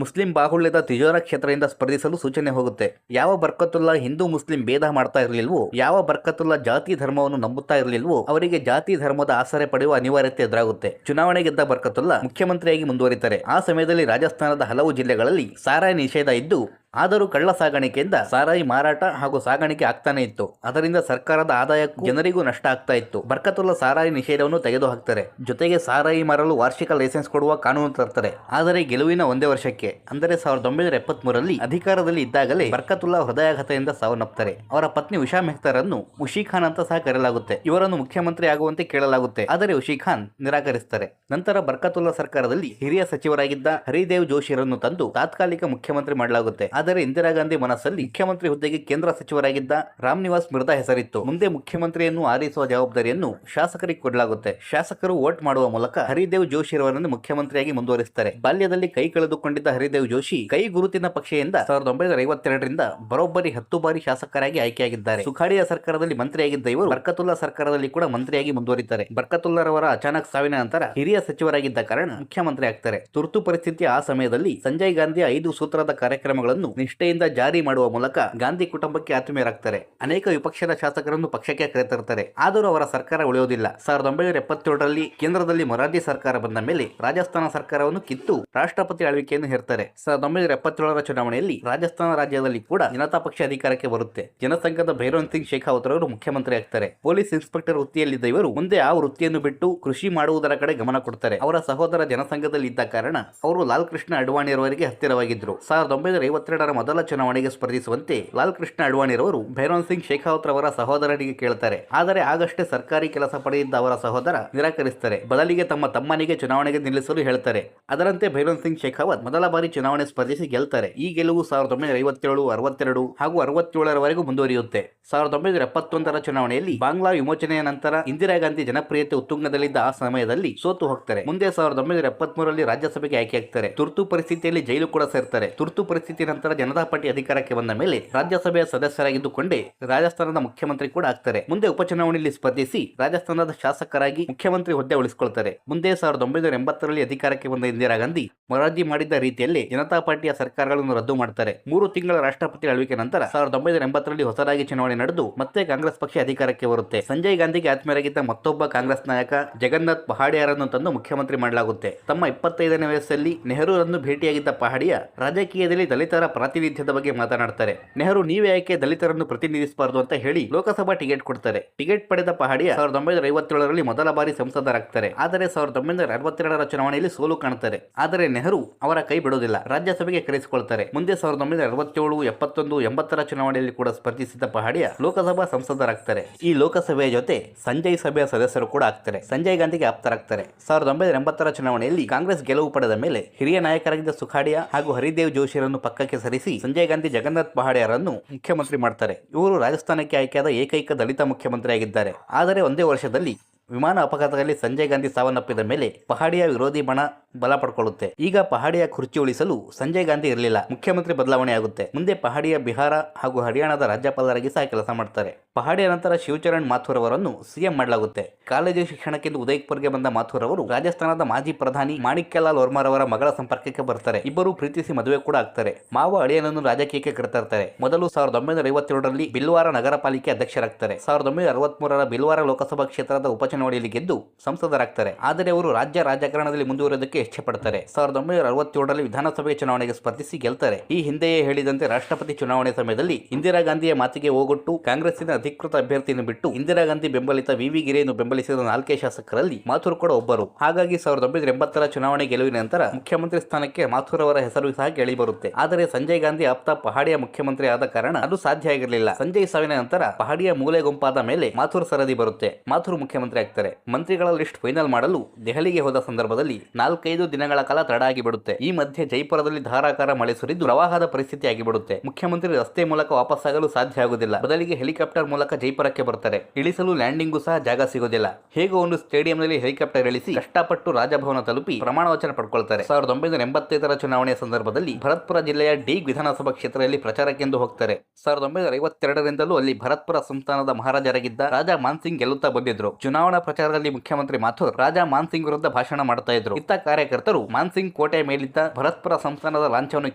ಮುಸ್ಲಿಂ ಬಾಹುಳ್ಯದ ತಿಜೋರಾ ಕ್ಷೇತ್ರದಿಂದ ಸ್ಪರ್ಧಿಸಲು ಸೂಚನೆ ಹೋಗುತ್ತೆ. ಯಾವ ಬರ್ಕತುಲ್ಲಾ ಹಿಂದೂ ಮುಸ್ಲಿಂ ಭೇದ ಮಾಡ್ತಾ ಇರಲಿಲ್ವೋ, ಯಾವ ಬರ್ಕತುಲ್ಲಾ ಜಾತಿ ಧರ್ಮವನ್ನು ನಂಬುತ್ತಾ ಇರಲಿಲ್ವೋ ಅವರಿಗೆ ಜಾತಿ ಧರ್ಮದ ಆಸರೆ ಪಡೆಯುವ ಅನಿವಾರ್ಯತೆ ಎದುರಾಗುತ್ತೆ. ಚುನಾವಣೆ ಗೆದ್ದ ಬರ್ಕತುಲ್ಲಾ ಮುಖ್ಯಮಂತ್ರಿಯಾಗಿ ಮುಂದುವರಿತಾರೆ. ಆ ಸಮಯದಲ್ಲಿ ರಾಜಸ್ಥಾನದ ಹಲವು ಜಿಲ್ಲೆಗಳಲ್ಲಿ ಸಾರಾಯಿ ನಿಷೇಧ ಇದ್ದು ಆದರೂ ಕಳ್ಳ ಸಾಗಾಣಿಕೆಯಿಂದ ಸಾರಾಯಿ ಮಾರಾಟ ಹಾಗೂ ಸಾಗಾಣಿಕೆ ಆಗ್ತಾನೆ ಇತ್ತು. ಅದರಿಂದ ಸರ್ಕಾರದ ಆದಾಯಕ್ಕೂ ಜನರಿಗೂ ನಷ್ಟ ಆಗ್ತಾ ಇತ್ತು. ಬರ್ಕತುಲ್ಲಾ ಸಾರಾಯಿ ನಿಷೇಧವನ್ನು ತೆಗೆದುಹಾಕ್ತಾರೆ. ಜೊತೆಗೆ ಸಾರಾಯಿ ಮಾರಲು ವಾರ್ಷಿಕ ಲೈಸೆನ್ಸ್ ಕೊಡುವ ಕಾನೂನು ತರ್ತಾರೆ. ಆದರೆ ಗೆಲುವಿನ ಒಂದೇ ವರ್ಷಕ್ಕೆ ಅಂದರೆ 1973ರಲ್ಲಿ ಅಧಿಕಾರದಲ್ಲಿ ಇದ್ದಾಗಲೇ ಬರ್ಕತುಲ್ಲಾ ಹೃದಯಾಘಾತದಿಂದ ಸಾವನ್ನಪ್ತಾರೆ. ಅವರ ಪತ್ನಿ ಉಷಾ ಮೆಹ್ತಾರನ್ನು ಉಷಿ ಖಾನ್ ಅಂತ ಸಹ ಕರೆಯಲಾಗುತ್ತೆ. ಇವರನ್ನು ಮುಖ್ಯಮಂತ್ರಿ ಆಗುವಂತೆ ಕೇಳಲಾಗುತ್ತೆ. ಆದರೆ ಉಷಿ ಖಾನ್ ನಿರಾಕರಿಸುತ್ತಾರೆ. ನಂತರ ಬರ್ಕತುಲ್ಲಾ ಸರ್ಕಾರದಲ್ಲಿ ಹಿರಿಯ ಸಚಿವರಾಗಿದ್ದ ಹರಿದೇವ್ ಜೋಶಿರನ್ನು ತಂದು ತಾತ್ಕಾಲಿಕ ಮುಖ್ಯಮಂತ್ರಿ ಮಾಡಲಾಗುತ್ತೆ. ಆದರೆ ಇಂದಿರಾ ಗಾಂಧಿ ಮನಸ್ಸಲ್ಲಿ ಮುಖ್ಯಮಂತ್ರಿ ಹುದ್ದೆಗೆ ಕೇಂದ್ರ ಸಚಿವರಾಗಿದ್ದ ರಾಮ್ ನಿವಾಸ್ ಮಿರ್ಜಾ ಹೆಸರಿತ್ತು. ಮುಂದೆ ಮುಖ್ಯಮಂತ್ರಿಯನ್ನು ಆರಿಸುವ ಜವಾಬ್ದಾರಿಯನ್ನು ಶಾಸಕರಿಗೆ ಕೊಡಲಾಗುತ್ತೆ. ಶಾಸಕರು ವೋಟ್ ಮಾಡುವ ಮೂಲಕ ಹರಿದೇವ್ ಜೋಶಿರವರನ್ನು ಮುಖ್ಯಮಂತ್ರಿಯಾಗಿ ಮುಂದುವರಿಸುತ್ತಾರೆ. ಬಾಲ್ಯದಲ್ಲಿ ಕೈ ಕಳೆದುಕೊಂಡಿದ್ದ ಹರಿದೇವ್ ಜೋಶಿ ಕೈ ಗುರುತಿನ ಪಕ್ಷೆಯಿಂದ 1952ರಿಂದ ಬರೋಬ್ಬರಿ 10 ಬಾರಿ ಶಾಸಕರಾಗಿ ಆಯ್ಕೆಯಾಗಿದ್ದಾರೆ. ಸುಖಾಡಿಯ ಸರ್ಕಾರದಲ್ಲಿ ಮಂತ್ರಿಯಾಗಿದ್ದ ಇವರು ಬರ್ಕತುಲ್ಲಾ ಸರ್ಕಾರದಲ್ಲಿ ಕೂಡ ಮಂತ್ರಿಯಾಗಿ ಮುಂದುವರಿತಾರೆ. ಬರ್ಕತುಲ್ಲಾರವರ ಅಚಾನಕ್ ಸಾವಿನ ನಂತರ ಹಿರಿಯ ಸಚಿವರಾಗಿದ್ದ ಕಾರಣ ಮುಖ್ಯಮಂತ್ರಿ ಆಗ್ತಾರೆ. ತುರ್ತು ಪರಿಸ್ಥಿತಿಯ ಆ ಸಮಯದಲ್ಲಿ ಸಂಜಯ್ ಗಾಂಧಿ 5 ಸೂತ್ರದ ಕಾರ್ಯಕ್ರಮಗಳನ್ನು ನಿಷ್ಠೆಯಿಂದ ಜಾರಿ ಮಾಡುವ ಮೂಲಕ ಗಾಂಧಿ ಕುಟುಂಬಕ್ಕೆ ಆತ್ಮೀಯರಾಗ್ತಾರೆ. ಅನೇಕ ವಿಪಕ್ಷದ ಶಾಸಕರನ್ನು ಪಕ್ಷಕ್ಕೆ ಕರೆತರ್ತಾರೆ. ಆದರೂ ಅವರ ಸರ್ಕಾರ ಉಳಿಯುವುದಿಲ್ಲ. 1977ರಲ್ಲಿ ಕೇಂದ್ರದಲ್ಲಿ ಮೊರಾರ್ಜಿ ಸರ್ಕಾರ ಬಂದ ಮೇಲೆ ರಾಜಸ್ಥಾನ ಸರ್ಕಾರವನ್ನು ಕಿತ್ತು ರಾಷ್ಟ್ರಪತಿ ಆಳ್ವಿಕೆಯನ್ನು ಹೇರ್ತಾರೆ. 1977ರ ಚುನಾವಣೆಯಲ್ಲಿ ರಾಜಸ್ಥಾನ ರಾಜ್ಯದಲ್ಲಿ ಕೂಡ ಜನತಾ ಪಕ್ಷ ಅಧಿಕಾರಕ್ಕೆ ಬರುತ್ತೆ. ಜನಸಂಘದ ಭೈರೋನ್ ಸಿಂಗ್ ಶೇಖಾವತ್ ರವರು ಮುಖ್ಯಮಂತ್ರಿ ಆಗ್ತಾರೆ. ಪೊಲೀಸ್ ಇನ್ಸ್ಪೆಕ್ಟರ್ ವೃತ್ತಿಯಲ್ಲಿದ್ದ ಇವರು ಮುಂದೆ ಆ ವೃತ್ತಿಯನ್ನು ಬಿಟ್ಟು ಕೃಷಿ ಮಾಡುವುದರ ಕಡೆ ಗಮನ ಕೊಡ್ತಾರೆ. ಅವರ ಸಹೋದರ ಜನಸಂಘದಲ್ಲಿ ಇದ್ದ ಕಾರಣ ಅವರು ಲಾಲ್ ಕೃಷ್ಣ ಅಡ್ವಾಣಿಯವರಿಗೆ ಹತ್ತಿರವಾಗಿದ್ದರು. 1952ರ ಮೊದಲ ಚುನಾವಣೆಗೆ ಸ್ಪರ್ಧಿಸುವಂತೆ ಲಾಲ್ ಕೃಷ್ಣ ಅಡ್ವಾಣಿರವರು ಭೈರೋನ್ ಸಿಂಗ್ ಶೇಖಾವತ್ ರವರ ಸಹೋದರನಿಗೆ ಕೇಳ್ತಾರೆ. ಆದರೆ ಆಗಷ್ಟೇ ಸರ್ಕಾರಿ ಕೆಲಸ ಪಡೆದಿದ್ದ ಅವರ ಸಹೋದರ ನಿರಾಕರಿಸುತ್ತಾರೆ. ಬದಲಿಗೆ ತಮ್ಮ ತಮ್ಮನಿಗೆ ಚುನಾವಣೆಗೆ ನಿಲ್ಲಿಸಲು ಹೇಳ್ತಾರೆ. ಅದರಂತೆ ಭೈರೋನ್ ಸಿಂಗ್ ಶೇಖಾವತ್ ಮೊದಲ ಬಾರಿ ಚುನಾವಣೆ ಸ್ಪರ್ಧಿಸಿ ಗೆಲ್ತಾರೆ. ಈ ಗೆಲುವು 1957, 62 ಹಾಗೂ 67ರವರೆಗೂ ಮುಂದುವರಿಯುತ್ತೆ. 1971ರ ಚುನಾವಣೆಯಲ್ಲಿ ಬಾಂಗ್ಲಾ ವಿಮೋಚನೆಯ ನಂತರ ಇಂದಿರಾ ಗಾಂಧಿ ಜನಪ್ರಿಯತೆ ಉತ್ತುಂಗದಲ್ಲಿದ್ದ ಆ ಸಮಯದಲ್ಲಿ ಸೋತು ಹೋಗ್ತಾರೆ. ಮುಂದೆ 1973ರಲ್ಲಿ ರಾಜ್ಯಸಭೆಗೆ ಆಯ್ಕೆಯಾಗ್ತಾರೆ. ತುರ್ತು ಪರಿಸ್ಥಿತಿಯಲ್ಲಿ ಜೈಲು ಕೂಡ ಸೇರ್ತಾರೆ. ತುರ್ತು ಪರಿಸ್ಥಿತಿ ನಂತರ ಜನತಾ ಪಾರ್ಟಿ ಅಧಿಕಾರಕ್ಕೆ ಬಂದ ಮೇಲೆ ರಾಜ್ಯಸಭೆಯ ಸದಸ್ಯರಾಗಿದ್ದುಕೊಂಡೇ ರಾಜಸ್ಥಾನದ ಮುಖ್ಯಮಂತ್ರಿ ಕೂಡ ಆಗ್ತಾರೆ. ಮುಂದೆ ಉಪಚುನಾವಣೆಯಲ್ಲಿ ಸ್ಪರ್ಧಿಸಿ ರಾಜಸ್ಥಾನದ ಶಾಸಕರಾಗಿ ಮುಖ್ಯಮಂತ್ರಿ ಹುದ್ದೆ ಉಳಿಸಿಕೊಳ್ತಾರೆ. ಮುಂದೆ 1980ರಲ್ಲಿ ಅಧಿಕಾರಕ್ಕೆ ಬಂದ ಇಂದಿರಾ ಗಾಂಧಿ ಮೊರಾರ್ಜಿ ಮಾಡಿದ್ದ ರೀತಿಯಲ್ಲಿ ಜನತಾ ಪಾರ್ಟಿಯ ಸರ್ಕಾರಗಳನ್ನು ರದ್ದು ಮಾಡ್ತಾರೆ. 3 ತಿಂಗಳ ರಾಷ್ಟ್ರಪತಿ ಆಳ್ವಿಕೆ ನಂತರ 1980ರಲ್ಲಿ ಹೊಸದಾಗಿ ಚುನಾವಣೆ ನಡೆದು ಮತ್ತೆ ಕಾಂಗ್ರೆಸ್ ಪಕ್ಷ ಅಧಿಕಾರಕ್ಕೆ ಬರುತ್ತೆ. ಸಂಜಯ್ ಗಾಂಧಿಗೆ ಆತ್ಮೀಯರಾಗಿದ್ದ ಮತ್ತೊಬ್ಬ ಕಾಂಗ್ರೆಸ್ ನಾಯಕ ಜಗನ್ನಾಥ್ ಪಹಾಡಿಯಾರನ್ನು ತಂದು ಮುಖ್ಯಮಂತ್ರಿ ಮಾಡಲಾಗುತ್ತೆ. ತಮ್ಮ 25ನೇ ವಯಸ್ಸಲ್ಲಿ ನೆಹರೂರನ್ನು ಭೇಟಿಯಾಗಿದ್ದ ಪಹಾಡಿಯಾ ರಾಜಕೀಯದಲ್ಲಿ ದಲಿತರ ಪ್ರಾತಿನಿಧ್ಯದ ಬಗ್ಗೆ ಮಾತನಾಡ್ತಾರೆ. ನೆಹರು ನೀವೇ ಯಾಕೆ ದಲಿತರನ್ನು ಪ್ರತಿನಿಧಿಸಬಾರದು ಅಂತ ಹೇಳಿ ಲೋಕಸಭಾ ಟಿಕೆಟ್ ಕೊಡ್ತಾರೆ. ಟಿಕೆಟ್ ಪಡೆದ ಪಹಾಡಿಯಾ 1957ರಲ್ಲಿ ಮೊದಲ ಬಾರಿ ಸಂಸದರಾಗ್ತಾರೆ. ಆದರೆ 1962ರ ಚುನಾವಣೆಯಲ್ಲಿ ಸೋಲು ಕಾಣುತ್ತಾರೆ. ಆದರೆ ನೆಹರು ಅವರ ಕೈ ಬಿಡುವುದಿಲ್ಲ. ರಾಜ್ಯಸಭೆಗೆ ಕರೆಸಿಕೊಳ್ತಾರೆ. ಮುಂದೆ 1967, 71, 80ರ ಚುನಾವಣೆಯಲ್ಲಿ ಕೂಡ ಸ್ಪರ್ಧಿಸಿದ ಪಹಾಡಿಯಾ ಲೋಕಸಭಾ ಸಂಸದರಾಗ್ತಾರೆ. ಈ ಲೋಕಸಭೆಯ ಜೊತೆ ಸಂಜಯ್ ಸಭೆಯ ಸದಸ್ಯರು ಕೂಡ ಆಗ್ತಾರೆ. ಸಂಜಯ್ ಗಾಂಧಿಗೆ ಆಪ್ತರಾಗ್ತಾರೆ. 1980ರ ಚುನಾವಣೆಯಲ್ಲಿ ಕಾಂಗ್ರೆಸ್ ಗೆಲುವು ಪಡೆದ ಮೇಲೆ ಹಿರಿಯ ನಾಯಕರಾಗಿದ್ದ ಸುಖಾಡಿಯಾ ಹಾಗೂ ಹರಿದೇವ್ ಜೋಶಿರನ್ನು ಪಕ್ಕಕ್ಕೆ ಸರಿಸಿ ಸಂಜಯ್ ಗಾಂಧಿ ಜಗನ್ನಾಥ್ ಪಹಾಡಿಯಾರನ್ನು ಮುಖ್ಯಮಂತ್ರಿ ಮಾಡ್ತಾರೆ. ಇವರು ರಾಜಸ್ಥಾನಕ್ಕೆ ಆಯ್ಕೆಯಾದ ಏಕೈಕ ದಲಿತ ಮುಖ್ಯಮಂತ್ರಿ ಆಗಿದ್ದಾರೆ. ಆದರೆ ಒಂದೇ ವರ್ಷದಲ್ಲಿ ವಿಮಾನ ಅಪಘಾತದಲ್ಲಿ ಸಂಜಯ್ ಗಾಂಧಿ ಸಾವನ್ನಪ್ಪಿದ ಮೇಲೆ ಪಹಾಡಿಯಾ ವಿರೋಧಿ ಬಣ ಬಲ ಪಡ್ಕೊಳ್ಳುತ್ತೆ. ಈಗ ಪಹಾಡಿಯ ಕುರ್ಚಿ ಉಳಿಸಲು ಸಂಜಯ್ ಗಾಂಧಿ ಇರಲಿಲ್ಲ. ಮುಖ್ಯಮಂತ್ರಿ ಬದಲಾವಣೆ ಆಗುತ್ತೆ. ಮುಂದೆ ಪಹಾಡಿಯ ಬಿಹಾರ ಹಾಗೂ ಹರಿಯಾಣದ ರಾಜ್ಯಪಾಲರಾಗಿ ಸಹ ಕೆಲಸ ಮಾಡ್ತಾರೆ. ಪಹಾಡಿಯ ನಂತರ ಶಿವಚರಣ್ ಮಾಥುರ್ ಅವರನ್ನು ಸಿಎಂ ಮಾಡಲಾಗುತ್ತೆ. ಕಾಲೇಜು ಶಿಕ್ಷಣಕ್ಕೆಂದು ಉದಯ್ಪುರ್ಗೆ ಬಂದ ಮಾಥುರ್ ಅವರು ರಾಜಸ್ಥಾನದ ಮಾಜಿ ಪ್ರಧಾನಿ ಮಾಣಿಕ್ಯಲಾಲ್ ವರ್ಮಾ ಅವರ ಮಗಳ ಸಂಪರ್ಕಕ್ಕೆ ಬರ್ತಾರೆ. ಇಬ್ಬರು ಪ್ರೀತಿಸಿ ಮದುವೆ ಕೂಡ ಆಗ್ತಾರೆ. ಮಾವ ಅಳಿಯನನ್ನು ರಾಜಕೀಯಕ್ಕೆ ಕರೆತರ್ತಾರೆ. ಮೊದಲು 1957ರಲ್ಲಿ ಬಿಲ್ವಾರ ನಗರ ಪಾಲಿಕೆ ಅಧ್ಯಕ್ಷರಾಗ್ತಾರೆ. 1963ರ ಬಿಲ್ವಾರ ಲೋಕಸಭಾ ಕ್ಷೇತ್ರದ ಉಪಚುನಾವಣೆಯಲ್ಲಿ ಗೆದ್ದು ಸಂಸದರಾಗ್ತಾರೆ. ಆದರೆ ಅವರು ರಾಜ್ಯ ರಾಜಕಾರಣದಲ್ಲಿ ಮುಂದುವರಿಯೋದಕ್ಕೆ ಇಷ್ಟಪಡ್ತಾರೆ. 1967ರಲ್ಲಿ ವಿಧಾನಸಭೆ ಚುನಾವಣೆಗೆ ಸ್ಪರ್ಧಿಸಿ ಗೆಲ್ತಾರೆ. ಈ ಹಿಂದೆಯೇ ಹೇಳಿದಂತೆ ರಾಷ್ಟ್ರಪತಿ ಚುನಾವಣೆ ಸಮಯದಲ್ಲಿ ಇಂದಿರಾ ಗಾಂಧಿಯ ಮಾತಿಗೆ ಹೋಗೊಟ್ಟು ಕಾಂಗ್ರೆಸ್ಸಿನ ಅಧಿಕೃತ ಅಭ್ಯರ್ಥಿಯನ್ನು ಬಿಟ್ಟು ಇಂದಿರಾ ಗಾಂಧಿ ಬೆಂಬಲಿತ ವಿ ಗಿರಿಯನ್ನು ಬೆಂಬಲಿಸಿದ 4 ಶಾಸಕರಲ್ಲಿ ಮಾಥುರ್ ಕೂಡ ಒಬ್ಬರು. ಹಾಗಾಗಿ 1980ರ ಚುನಾವಣೆ ಗೆಲುವಿನ ನಂತರ ಮುಖ್ಯಮಂತ್ರಿ ಸ್ಥಾನಕ್ಕೆ ಮಾಥುರ್ ಅವರ ಹೆಸರು ಸಹ ಕೇಳಿ ಬರುತ್ತೆ. ಆದರೆ ಸಂಜಯ್ ಗಾಂಧಿ ಆಪ್ತ ಪಹಾಡಿಯ ಮುಖ್ಯಮಂತ್ರಿ ಆದ ಕಾರಣ ಅದು ಸಾಧ್ಯ ಆಗಿರಲಿಲ್ಲ. ಸಂಜಯ್ ಸಾವಿನ ನಂತರ ಪಹಾಡಿಯ ಮೂಲೆ ಗುಂಪಾದ ಮೇಲೆ ಮಾಥುರ್ ಸರದಿ ಬರುತ್ತೆ. ಮಾಥುರ್ ಮುಖ್ಯಮಂತ್ರಿ ಆಗ್ತಾರೆ. ಮಂತ್ರಿಗಳ ಲಿಸ್ಟ್ ಫೈನಲ್ ಮಾಡಲು ದೆಹಲಿಗೆ ಹೋದ ಸಂದರ್ಭದಲ್ಲಿ 4-5 ದಿನಗಳ ಕಾಲ ತಡ ಆಗಿಬಿಡುತ್ತೆ. ಈ ಮಧ್ಯೆ ಜೈಪುರದಲ್ಲಿ ಧಾರಾಕಾರ ಮಳೆ ಸುರಿದು ಪ್ರವಾಹದ ಪರಿಸ್ಥಿತಿ ಆಗಿಬಿಡುತ್ತೆ. ಮುಖ್ಯಮಂತ್ರಿ ರಸ್ತೆ ಮೂಲಕ ವಾಪಸ್ಸಾಗಲು ಸಾಧ್ಯ ಆಗುವುದಿಲ್ಲ. ಬದಲಿಗೆ ಹೆಲಿಕಾಪ್ಟರ್ ಮೂಲಕ ಜೈಪುರಕ್ಕೆ ಬರ್ತಾರೆ. ಇಳಿಸಲು ಲ್ಯಾಂಡಿಂಗು ಸಹ ಜಾಗ ಸಿಗೋದಿಲ್ಲ. ಹೇಗೋ ಒಂದು ಸ್ಟೇಡಿಯಂನಲ್ಲಿ ಹೆಲಿಕಾಪ್ಟರ್ ಇಳಿಸಿ ಕಷ್ಟಪಟ್ಟು ರಾಜಭವನ ತಲುಪಿ ಪ್ರಮಾಣ ವಚನ ಪಡ್ಕೊಳ್ತಾರೆ. 1985ರ ಚುನಾವಣೆಯ ಸಂದರ್ಭದಲ್ಲಿ ಭರತ್ಪುರ ಜಿಲ್ಲೆಯ ಡೀಗ್ ವಿಧಾನಸಭಾ ಕ್ಷೇತ್ರದಲ್ಲಿ ಪ್ರಚಾರಕ್ಕೆಂದು ಹೋಗ್ತಾರೆ. 1952ರಿಂದಲೂ ಅಲ್ಲಿ ಭರತ್ಪುರ ಸಂಸ್ಥಾನದ ಮಹಾರಾಜರಾಗಿದ್ದ ರಾಜಾ ಮಾನ್ಸಿಂಗ್ ಗೆಲ್ಲುತ್ತಾ ಬಂದಿದ್ರು. ಚುನಾವಣಾ ಪ್ರಚಾರದಲ್ಲಿ ಮುಖ್ಯಮಂತ್ರಿ ಮಾಥುರ್ ರಾಜಾ ಮಾನ್ಸಿಂಗ್ ವಿರುದ್ಧ ಭಾಷಣ ಮಾಡ್ತಾ ಇದ್ರು. ಇತ್ತ ಕಾರ್ಯಕರ್ತರು ಮಾನ್ಸಿಂಗ್ ಕೋಟೆ ಮೇಲಿದ್ದ ಭರತ್ಪುರ ಸಂಸ್ಥಾನದ ಲಾಂಛವನ್ನು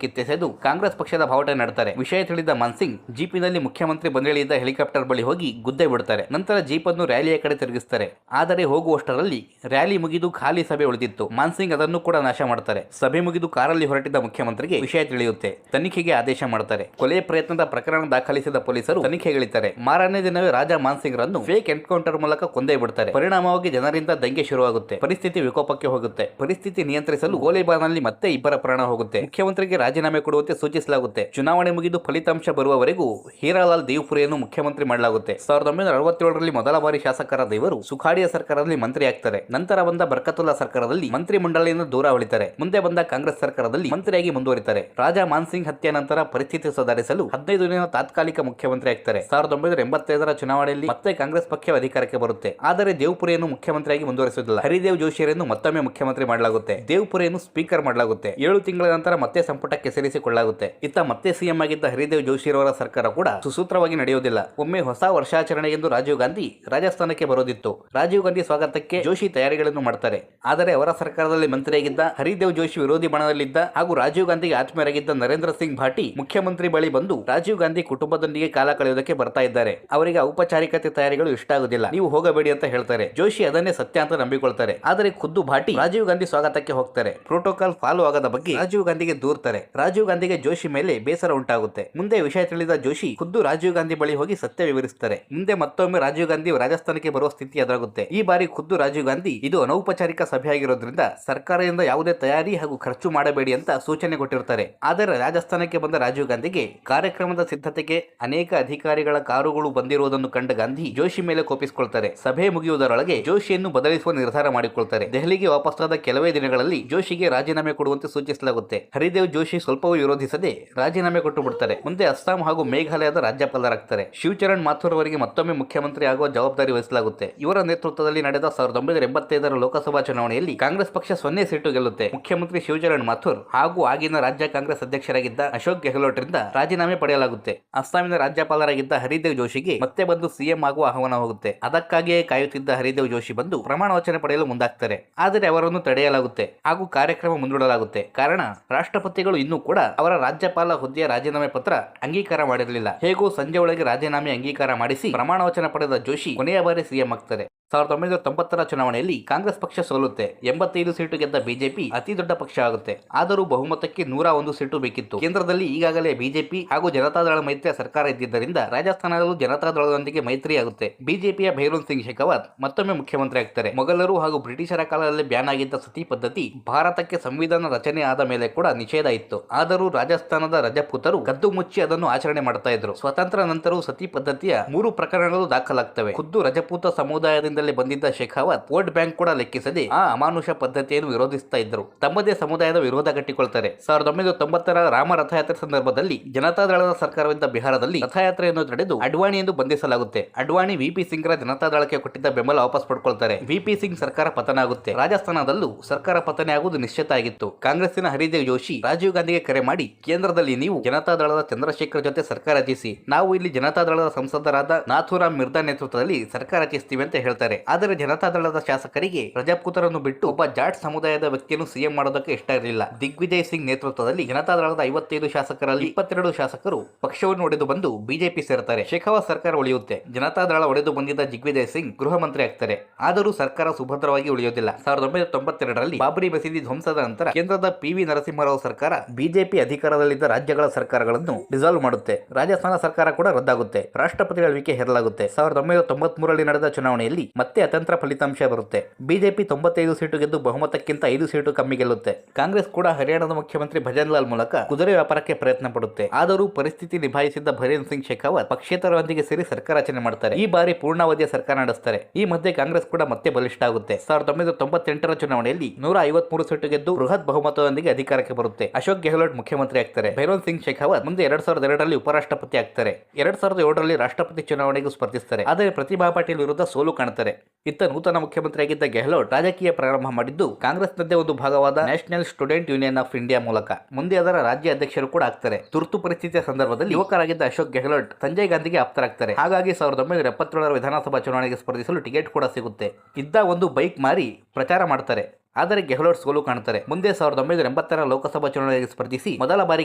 ಕಿತ್ತೆಸೆದು ಕಾಂಗ್ರೆಸ್ ಪಕ್ಷದ ಬಾವುಟ ನೆಡ್ತಾರೆ. ವಿಷಯ ತಿಳಿದ ಮಾನ್ಸಿಂಗ್ ಜೀಪಿನಲ್ಲಿ ಮುಖ್ಯಮಂತ್ರಿ ಬಂದಿಳಿದ ಹೆಲಿಕಾಪ್ಟರ್ ಬಳಿ ಹೋಗಿ ಗುದ್ದೆ ಬಿಡ್ತಾರೆ. ನಂತರ ಜೀಪನ್ನು ರ್ಯಾಲಿಯ ಕಡೆ ತಿರುಗಿಸ್ತಾರೆ. ಆದರೆ ಹೋಗುವಷ್ಟರಲ್ಲಿ ರ್ಯಾಲಿ ಮುಗಿದು ಖಾಲಿ ಸಭೆ ಉಳಿದಿತ್ತು. ಮಾನ್ಸಿಂಗ್ ಅದನ್ನು ಕೂಡ ನಾಶ ಮಾಡ್ತಾರೆ. ಸಭೆ ಮುಗಿದು ಕಾರಲ್ಲಿ ಹೊರಟಿದ್ದ ಮುಖ್ಯಮಂತ್ರಿಗೆ ವಿಷಯ ತಿಳಿಯುತ್ತೆ. ತನಿಖೆಗೆ ಆದೇಶ ಮಾಡ್ತಾರೆ. ಕೊಲೆ ಪ್ರಯತ್ನದ ಪ್ರಕರಣ ದಾಖಲಿಸಿದ ಪೊಲೀಸರು ತನಿಖೆಗಿಳಿತಾರೆ. ಮಾರನೇ ದಿನವೇ Raja Mansingh run fake encounter ಮೂಲಕ ಕೊಂದೇ ಬಿಡ್ತಾರೆ. ಪರಿಣಾಮವಾಗಿ ಜನರಿಂದ ದಂಗೆ ಶುರುವಾಗುತ್ತೆ. ಪರಿಸ್ಥಿತಿ ವಿಕೋಪಕ್ಕೆ ಹೋಗುತ್ತೆ. ಪರಿಸ್ಥಿತಿ ನಿಯಂತ್ರಿಸಲು ಗೋಲಿಬಾರ್ನಲ್ಲಿ ಮತ್ತೆ ಇಬ್ಬರ ಪ್ರಾಣ ಹೋಗುತ್ತೆ. ಮುಖ್ಯಮಂತ್ರಿಗೆ ರಾಜೀನಾಮೆ ಕೊಡುವಂತೆ ಸೂಚಿಸಲಾಗುತ್ತೆ. ಚುನಾವಣೆ ಮುಗಿದು ಫಲಿತಾಂಶ ಬರುವವರೆಗೂ ಹೀರಾಲಾಲ್ ದೇವ್ಪುರಿಯನ್ನು ಮುಖ್ಯಮಂತ್ರಿ ಮಾಡಲಾಗುತ್ತೆ. 1967ರಲ್ಲಿ ಮೊದಲ ಬಾರಿ ಶಾಸಕರಾದ ಇವರು ಸುಖಾಡಿಯ ಸರ್ಕಾರದಲ್ಲಿ ಮಂತ್ರಿ ಆಗ್ತಾರೆ. ನಂತರ ಬಂದ ಬರ್ಕತುಲ್ಲಾ ಸರ್ಕಾರದಲ್ಲಿ ಮಂತ್ರಿ ಮಂಡಳಿಯಿಂದ ದೂರ ಉಳಿತಾರೆ. ಮುಂದೆ ಬಂದ ಕಾಂಗ್ರೆಸ್ ಸರ್ಕಾರದಲ್ಲಿ ಮಂತ್ರಿಯಾಗಿ ಮುಂದುವರಿತಾರೆ. ರಾಜಾ ಮಾನ್ಸಿಂಗ್ ಹತ್ಯೆ ನಂತರ ಪರಿಸ್ಥಿತಿ ಸುಧಾರಿಸಲು 15 ದಿನ ತಾತ್ಕಾಲಿಕ ಮುಖ್ಯಮಂತ್ರಿ ಆಗ್ತಾರೆ. 1985ರ ಚುನಾವಣೆಯಲ್ಲಿ ಮತ್ತೆ ಕಾಂಗ್ರೆಸ್ ಪಕ್ಷ ಅಧಿಕಾರಕ್ಕೆ ಬರುತ್ತೆ. ಆದರೆ ದೇವ್ಪುರಿಯನ್ನು ಮುಖ್ಯಮಂತ್ರಿಯಾಗಿ ಮುಂದುವರಿಸುವುದಿಲ್ಲ. ಹರಿದೇವ್ ಜೋಶಿಯರನ್ನು ಮತ್ತೊಮ್ಮೆ ಮುಖ್ಯಮಂತ್ರಿ ಮಾಡಲಾಗುತ್ತೆ. ದೇವ್ಪುರಿಯನ್ನು ಸ್ಪೀಕರ್ ಮಾಡಲಾಗುತ್ತೆ. 7 ತಿಂಗಳ ನಂತರ ಮತ್ತೆ ಸಂಪುಟಕ್ಕೆ ಸೇರಿಸಿಕೊಳ್ಳಲಾಗುತ್ತೆ. ಇತ್ತ ಮತ್ತೆ ಸಿಎಂ ಆಗಿದ್ದ ಹರಿದೇವ್ ಜೋಶಿರವರ ಸರ್ಕಾರ ಕೂಡ ಸುಸೂತ್ರವಾಗಿ ನಡೆಯುವುದಿಲ್ಲ. ಒಮ್ಮೆ ಹೊಸ ವರ್ಷಾಚರಣೆಗೆಂದು ರಾಜೀವ್ ಗಾಂಧಿ ರಾಜಸ್ಥಾನಕ್ಕೆ ಬರೋದಿತ್ತು. ರಾಜೀವ್ ಗಾಂಧಿ ಸ್ವಾಗತಕ್ಕೆ ಜೋಶಿ ತಯಾರಿಗಳನ್ನು ಮಾಡ್ತಾರೆ. ಆದರೆ ಅವರ ಸರ್ಕಾರದಲ್ಲಿ ಮಂತ್ರಿಯಾಗಿದ್ದ ಹರಿದೇವ್ ಜೋಶಿ ವಿರೋಧಿ ಬಣದಲ್ಲಿದ್ದ ಹಾಗೂ ರಾಜೀವ್ ಗಾಂಧಿಗೆ ಆತ್ಮೀಯರಾಗಿದ್ದ ನರೇಂದ್ರ ಸಿಂಗ್ ಭಾಟಿ ಮುಖ್ಯಮಂತ್ರಿ ಬಳಿ ಬಂದು ರಾಜೀವ್ ಗಾಂಧಿ ಕುಟುಂಬದೊಂದಿಗೆ ಕಾಲ ಕಳೆಯುವುದಕ್ಕೆ ಬರ್ತಾ ಇದ್ದಾರೆ. ಅವರಿಗೆ ಔಪಚಾರಿಕತೆ ತಯಾರಿಗಳು ಇಷ್ಟ ಆಗುದಿಲ್ಲ, ನೀವು ಹೋಗಬೇಡಿ ಅಂತ ಹೇಳ್ತಾರೆ. ಜೋಶಿ ಅದನ್ನೇ ಸತ್ಯ ಅಂತ ನಂಬಿಕೊಳ್ತಾರೆ. ಆದರೆ ಖುದ್ದು ಭಾಟಿ ರಾಜೀವ್ ಗಾಂಧಿ ಸ್ವಾಗತಕ್ಕೆ ಹೋಗ್ತಾರೆ. ಪ್ರೋಟೋಕಾಲ್ ಫಾಲೋ ಆಗದ ಬಗ್ಗೆ ರಾಜೀವ್ ಗಾಂಧಿಗೆ ದೂರ್ತಾರೆ. ರಾಜೀವ್ ಗಾಂಧಿಗೆ ಜೋಶಿ ಮೇಲೆ ಬೇಸರ ಉಂಟಾಗುತ್ತೆ. ಮುಂದೆ ವಿಷಯ ತಿಳಿದ ಜೋಶಿ ಖುದ್ದು ರಾಜೀವ್ ಗಾಂಧಿ ಬಳಿ ಹೋಗಿ ಸತ್ಯ ವಿವರಿಸುತ್ತಾರೆ. ಮುಂದೆ ಮತ್ತೊಮ್ಮೆ ರಾಜೀವ್ ಗಾಂಧಿ ರಾಜಸ್ಥಾನಕ್ಕೆ ಬರುವ ಸ್ಥಿತಿ ಎದುರಾಗುತ್ತೆ. ಈ ಬಾರಿ ಖುದ್ದು ರಾಜೀವ್ ಗಾಂಧಿ ಇದು ಅನೌಪಚಾರಿಕ ಸಭೆಯಾಗಿರೋದ್ರಿಂದ ಸರ್ಕಾರದಿಂದ ಯಾವುದೇ ತಯಾರಿ ಹಾಗೂ ಖರ್ಚು ಮಾಡಬೇಡಿ ಅಂತ ಸೂಚನೆ ಕೊಟ್ಟಿರ್ತಾರೆ. ಆದರೆ ರಾಜಸ್ಥಾನಕ್ಕೆ ಬಂದ ರಾಜೀವ್ ಗಾಂಧಿಗೆ ಕಾರ್ಯಕ್ರಮದ ಸಿದ್ಧತೆಗೆ ಅನೇಕ ಅಧಿಕಾರಿಗಳ ಕಾರುಗಳು ಬಂದಿರುವುದನ್ನು ಕಂಡ ಗಾಂಧಿ ಜೋಶಿ ಮೇಲೆ ಕೋಪಿಸಿಕೊಳ್ತಾರೆ. ಸಭೆ ಮುಗಿಯುವುದರೊಳಗೆ ಜೋಶಿಯನ್ನು ಬದಲಿಸುವ ನಿರ್ಧಾರ ಮಾಡಿಕೊಳ್ತಾರೆ. ದೆಹಲಿಗೆ ವಾಪಸ್ಸಾದ ಕೆಲವೇ ದಿನಗಳಲ್ಲಿ ಜೋಶಿಗೆ ರಾಜೀನಾಮೆ ಕೊಡುವಂತೆ ಸೂಚಿಸಲಾಗುತ್ತೆ. ಹರಿದೇವ್ ಜೋಶಿ ಸ್ವಲ್ಪವೂ ವಿರೋಧಿಸದೆ ರಾಜೀನಾಮೆ ಕೊಟ್ಟು ಬಿಡ್ತಾರೆ. ಮುಂದೆ ಅಸ್ಸಾಂ ಹಾಗೂ ಮೇಘಾಲಯದ ರಾಜ್ಯಪಾಲರಾಗ್ತಾರೆ. ಶಿವಚರಣ್ ಮಾಥುರ್ ಅವರಿಗೆ ಮತ್ತೊಮ್ಮೆ ಮುಖ್ಯಮಂತ್ರಿ ಆಗುವ ಜವಾಬ್ದಾರಿ ವಹಿಸಲಾಗುತ್ತೆ. ಇವರ ನೇತೃತ್ವದಲ್ಲಿ ನಡೆದ 1985ರ ಲೋಕಸಭಾ ಚುನಾವಣೆಯಲ್ಲಿ ಕಾಂಗ್ರೆಸ್ ಪಕ್ಷ 0 ಸೀಟು ಗೆಲ್ಲುತ್ತೆ. ಮುಖ್ಯಮಂತ್ರಿ ಶಿವಚರಣ್ ಮಾಥುರ್ ಹಾಗೂ ಆಗಿನ ರಾಜ್ಯ ಕಾಂಗ್ರೆಸ್ ಅಧ್ಯಕ್ಷರಾಗಿದ್ದ ಅಶೋಕ್ ಗೆಹ್ಲೋಟ್ ರಿಂದ ರಾಜೀನಾಮೆ ಪಡೆಯಲಾಗುತ್ತೆ. ಅಸ್ಸಾಮಿನ ರಾಜ್ಯಪಾಲರಾಗಿದ್ದ ಹರಿದೇವ್ ಜೋಶಿಗೆ ಮತ್ತೆ ಬಂದು ಸಿಎಂ ಆಗುವ ಆಹ್ವಾನ ಹೋಗುತ್ತೆ. ಅದಕ್ಕಾಗಿಯೇ ಕಾಯುತ್ತಿದ್ದ ಹರಿದೇವ್ ಜೋಶಿ ಬಂದು ಪ್ರಮಾಣ ವಚನ ಪಡೆಯಲು ಮುಂದಾಗ್ತಾರೆ. ಆದರೆ ಅವರನ್ನು ತಡೆಯಲಾಗುತ್ತೆ ಹಾಗೂ ಕಾರ್ಯಕ್ರಮ ಮುಂದೂಡಲಾಗುತ್ತೆ. ಕಾರಣ ರಾಷ್ಟ್ರಪತಿಗಳು ಇನ್ನೂ ಕೂಡ ಅವರ ರಾಜ್ಯಪಾಲ ಹುದ್ದೆಯ ರಾಜೀನಾಮೆ ಪತ್ರ ಅಂಗೀಕಾರ ಮಾಡಿರಲಿಲ್ಲ. ಹೇಗೂ ಸಂಜೆ ಒಳಗೆ ರಾಜೀನಾಮೆ ಅಂಗೀಕಾರ ಮಾಡಿಸಿ ಪ್ರಮಾಣ ವಚನ ಪಡೆದ ಜೋಶಿ ಕೊನೆಯ ಬಾರಿ ಸಿಎಂ ಆಗ್ತಾರೆ. 1990ರ ಚುನಾವಣೆಯಲ್ಲಿ ಕಾಂಗ್ರೆಸ್ ಪಕ್ಷ ಸೋಲುತ್ತೆ. 85 ಸೀಟು ಗೆದ್ದ ಬಿಜೆಪಿ ಅತಿ ದೊಡ್ಡ ಪಕ್ಷ ಆಗುತ್ತೆ. ಆದರೂ ಬಹುಮತಕ್ಕೆ 101 ಸೀಟು ಬೇಕಿತ್ತು. ಕೇಂದ್ರದಲ್ಲಿ ಈಗಾಗಲೇ ಬಿಜೆಪಿ ಹಾಗೂ ಜನತಾದಳ ಮೈತ್ರಿಯ ಸರ್ಕಾರ ಇದ್ದಿದ್ದರಿಂದ ರಾಜಸ್ಥಾನದಲ್ಲೂ ಜನತಾದಳದೊಂದಿಗೆ ಮೈತ್ರಿಯಾಗುತ್ತೆ. ಬಿಜೆಪಿಯ ಭೈರೋನ್ ಸಿಂಗ್ ಶೇಖಾವತ್ ಮತ್ತೊಮ್ಮೆ ಮುಖ್ಯಮಂತ್ರಿ ಆಗ್ತಾರೆ. ಮೊಘಲರು ಹಾಗೂ ಬ್ರಿಟಿಷರ ಕಾಲದಲ್ಲಿ ಬ್ಯಾನ್ ಆಗಿದ್ದ ಸತಿ ಪದ್ಧತಿ ಭಾರತಕ್ಕೆ ಸಂವಿಧಾನ ರಚನೆ ಆದ ಮೇಲೆ ಕೂಡ ನಿಷೇಧ ಇತ್ತು. ಆದರೂ ರಾಜಸ್ಥಾನದ ರಜಪೂತರು ಕದ್ದು ಮುಚ್ಚಿ ಅದನ್ನು ಆಚರಣೆ ಮಾಡ್ತಾ ಇದ್ರು. ಸ್ವತಂತ್ರ ನಂತರವೂ ಸತಿ ಪದ್ಧತಿಯ 3 ಪ್ರಕರಣಗಳು ದಾಖಲಾಗ್ತವೆ. ಖುದ್ದು ರಜಪೂತ ಸಮುದಾಯದಿಂದ ರಾಜಕೀಯದಿಂದಲೇ ಬಂದಿದ್ದ ಶೇಖಾವತ್ ವೋಟ್ ಬ್ಯಾಂಕ್ ಕೂಡ ಲೆಕ್ಕಿಸದೆ ಆ ಅಮಾನುಷ ಪದ್ಧತಿಯನ್ನು ವಿರೋಧಿಸ್ತಾ ಇದ್ದರು. ತಮ್ಮದೇ ಸಮುದಾಯದ ವಿರೋಧ ಕಟ್ಟಿಕೊಳ್ತಾರೆ. 1990ರ ರಾಮ ರಥಯಾತ್ರೆ ಸಂದರ್ಭದಲ್ಲಿ ಜನತಾದಳದ ಸರ್ಕಾರವಿದ್ದ ಬಿಹಾರದಲ್ಲಿ ರಥಯಾತ್ರೆಯನ್ನು ತಡೆದು ಅಡ್ವಾಣಿ ಎಂದು ಬಂಧಿಸಲಾಗುತ್ತೆ. ಅಡ್ವಾಣಿ ವಿಪಿ ಸಿಂಗ್ರ ಜನತಾದಳಕ್ಕೆ ಕೊಟ್ಟಿದ್ದ ಬೆಂಬಲ ವಾಪಸ್ ಪಡ್ಕೊಳ್ತಾರೆ. ವಿಪಿ ಸಿಂಗ್ ಸರ್ಕಾರ ಪತನ ಆಗುತ್ತೆ. ರಾಜಸ್ಥಾನದಲ್ಲೂ ಸರ್ಕಾರ ಪತನ ಆಗುವುದು ನಿಶ್ಚಿತ ಆಗಿತ್ತು. ಕಾಂಗ್ರೆಸ್ಸಿನ ಹರಿದೇವ್ ಜೋಶಿ ರಾಜೀವ್ ಗಾಂಧಿಗೆ ಕರೆ ಮಾಡಿ, ಕೇಂದ್ರದಲ್ಲಿ ನೀವು ಜನತಾದಳದ ಚಂದ್ರಶೇಖರ್ ಜೊತೆ ಸರ್ಕಾರ ರಚಿಸಿ, ನಾವು ಇಲ್ಲಿ ಜನತಾದಳದ ಸಂಸದರಾದ ನಾಥೂರಾಮ್ ಮಿರ್ದಾ ನೇತೃತ್ವದಲ್ಲಿ ಸರ್ಕಾರ ರಚಿಸ್ತೀವಿ ಅಂತ ಹೇಳ್ತಾರೆ. ಆದರೆ ಜನತಾದಳದ ಶಾಸಕರಿಗೆ ರಜಪೂತರನ್ನು ಬಿಟ್ಟು ಒಬ್ಬ ಜಾಟ್ ಸಮುದಾಯದ ವ್ಯಕ್ತಿಯನ್ನು ಸಿಎಂ ಮಾಡೋದಕ್ಕೆ ಇಷ್ಟ ಇರಲಿಲ್ಲ. ದಿಗ್ವಿಜಯ್ ಸಿಂಗ್ ನೇತೃತ್ವದಲ್ಲಿ ಜನತಾದಳದ 55 ಶಾಸಕರಲ್ಲಿ 22 ಶಾಸಕರು ಪಕ್ಷವನ್ನು ಒಡೆದು ಬಂದು ಬಿಜೆಪಿ ಸೇರ್ತಾರೆ. ಶೇಖಾವತ್ ಸರ್ಕಾರ ಉಳಿಯುತ್ತೆ. ಜನತಾದಳ ಒಡೆದು ಬಂದಿದ್ದ ದಿಗ್ವಿಜಯ್ ಸಿಂಗ್ ಗೃಹ ಮಂತ್ರಿ ಆಗ್ತಾರೆ. ಆದರೂ ಸರ್ಕಾರ ಸುಭದ್ರವಾಗಿ ಉಳಿಯೋದಿಲ್ಲ. 1992ರಲ್ಲಿ ಬಾಬರಿ ಮಸೀದಿ ಧ್ವಂಸದ ನಂತರ ಕೇಂದ್ರದ ಪಿ.ವಿ. ನರಸಿಂಹರಾವ್ ಸರ್ಕಾರ ಬಿಜೆಪಿ ಅಧಿಕಾರದಲ್ಲಿದ್ದ ರಾಜ್ಯಗಳ ಸರ್ಕಾರಗಳನ್ನು ಡಿಸಾಲ್ವ್ ಮಾಡುತ್ತೆ. ರಾಜಸ್ಥಾನ ಸರ್ಕಾರ ಕೂಡ ರದ್ದಾಗುತ್ತೆ. ರಾಷ್ಟ್ರಪತಿ ಆಳ್ವಿಕೆ ಹೇರಲಾಗುತ್ತೆ. 1993ರಲ್ಲಿ ನಡೆದ ಚುನಾವಣೆಯಲ್ಲಿ ಮತ್ತೆ ಅತಂತ್ರ ಫಲಿತಾಂಶ ಬರುತ್ತೆ. ಬಿಜೆಪಿ 95 ಸೀಟು ಗೆದ್ದು ಬಹುಮತಕ್ಕಿಂತ 5 ಸೀಟು ಕಮ್ಮಿ ಗೆಲ್ಲುತ್ತೆ. ಕಾಂಗ್ರೆಸ್ ಕೂಡ ಹರಿಯಾಣದ ಮುಖ್ಯಮಂತ್ರಿ ಭಜನ್ ಲಾಲ್ ಮೂಲಕ ಕುದುರೆ ವ್ಯಾಪಾರಕ್ಕೆ ಪ್ರಯತ್ನ ಪಡುತ್ತೆ. ಆದರೂ ಪರಿಸ್ಥಿತಿ ನಿಭಾಯಿಸಿದ್ದ ಭರೇಂದ್ರ ಸಿಂಗ್ ಶೇಖಾವತ್ ಪಕ್ಷೇತರರೊಂದಿಗೆ ಸೇರಿ ಸರ್ಕಾರ ರಚನೆ ಮಾಡ್ತಾರೆ. ಈ ಬಾರಿ ಪೂರ್ಣಾವಧಿಯ ಸರ್ಕಾರ ನಡೆಸ್ತಾರೆ. ಈ ಮಧ್ಯೆ ಕಾಂಗ್ರೆಸ್ ಕೂಡ ಮತ್ತೆ ಬಲಿಷ್ಠ ಆಗುತ್ತೆ. 1998ರ ಚುನಾವಣೆಯಲ್ಲಿ 153 ಸೀಟು ಗೆದ್ದು ಬೃಹತ್ ಬಹುಮತದೊಂದಿಗೆ ಅಧಿಕಾರಕ್ಕೆ ಬರುತ್ತೆ. ಅಶೋಕ್ ಗೆಹ್ಲೋಟ್ ಮುಖ್ಯಮಂತ್ರಿ ಆಗ್ತಾರೆ. ಭೈರೋನ್ ಸಿಂಗ್ ಶೇಖಾವತ್ ಮುಂದೆ 2002ರಲ್ಲಿ ಉಪರಾಷ್ಟ್ರಪತಿ ಆಗ್ತಾರೆ. 2007ರಲ್ಲಿ ರಾಷ್ಟ್ರಪತಿ ಚುನಾವಣೆಗೂ ಸ್ಪರ್ಧಿಸ್ತಾರೆ. ಆದರೆ ಪ್ರತಿಭಾ ಪಾಟೀಲ್ ವಿರುದ್ಧ ಸೋಲು ಕಾಣುತ್ತಾರೆ. ಇತ್ತ ನೂತನ ಮುಖ್ಯಮಂತ್ರಿಯಾಗಿದ್ದ ಗೆಹ್ಲೋಟ್ ರಾಜಕೀಯ ಪ್ರಾರಂಭ ಮಾಡಿದ್ದು ಕಾಂಗ್ರೆಸ್ನದ್ದೇ ಒಂದು ಭಾಗವಾದ national student union of India ಮೂಲಕ. ಮುಂದೆ ಅದರ ರಾಜ್ಯ ಅಧ್ಯಕ್ಷರು ಕೂಡ ಆಗ್ತಾರೆ. ತುರ್ತು ಪರಿಸ್ಥಿತಿಯ ಸಂದರ್ಭದಲ್ಲಿ ಯುವಕರಾಗಿದ್ದ ಅಶೋಕ್ ಗೆಹ್ಲೋಟ್ ಸಂಜಯ್ ಗಾಂಧಿಗೆ ಆಪ್ತರಾಗ್ತಾರೆ. ಹಾಗಾಗಿ 1977ರ ವಿಧಾನಸಭಾ ಚುನಾವಣೆಗೆ ಸ್ಪರ್ಧಿಸಲು ಟಿಕೆಟ್ ಕೂಡ ಸಿಗುತ್ತೆ. ಇದ್ದ ಒಂದು ಬೈಕ್ ಮಾರಿ ಪ್ರಚಾರ ಮಾಡ್ತಾರೆ. ಆದರೆ ಗೆಹ್ಲೋಟ್ ಸೋಲು ಕಾಣುತ್ತಾರೆ. ಮುಂದೆ 1980ರ ಲೋಕಸಭಾ ಚುನಾವಣೆಗೆ ಸ್ಪರ್ಧಿಸಿ ಮೊದಲ ಬಾರಿ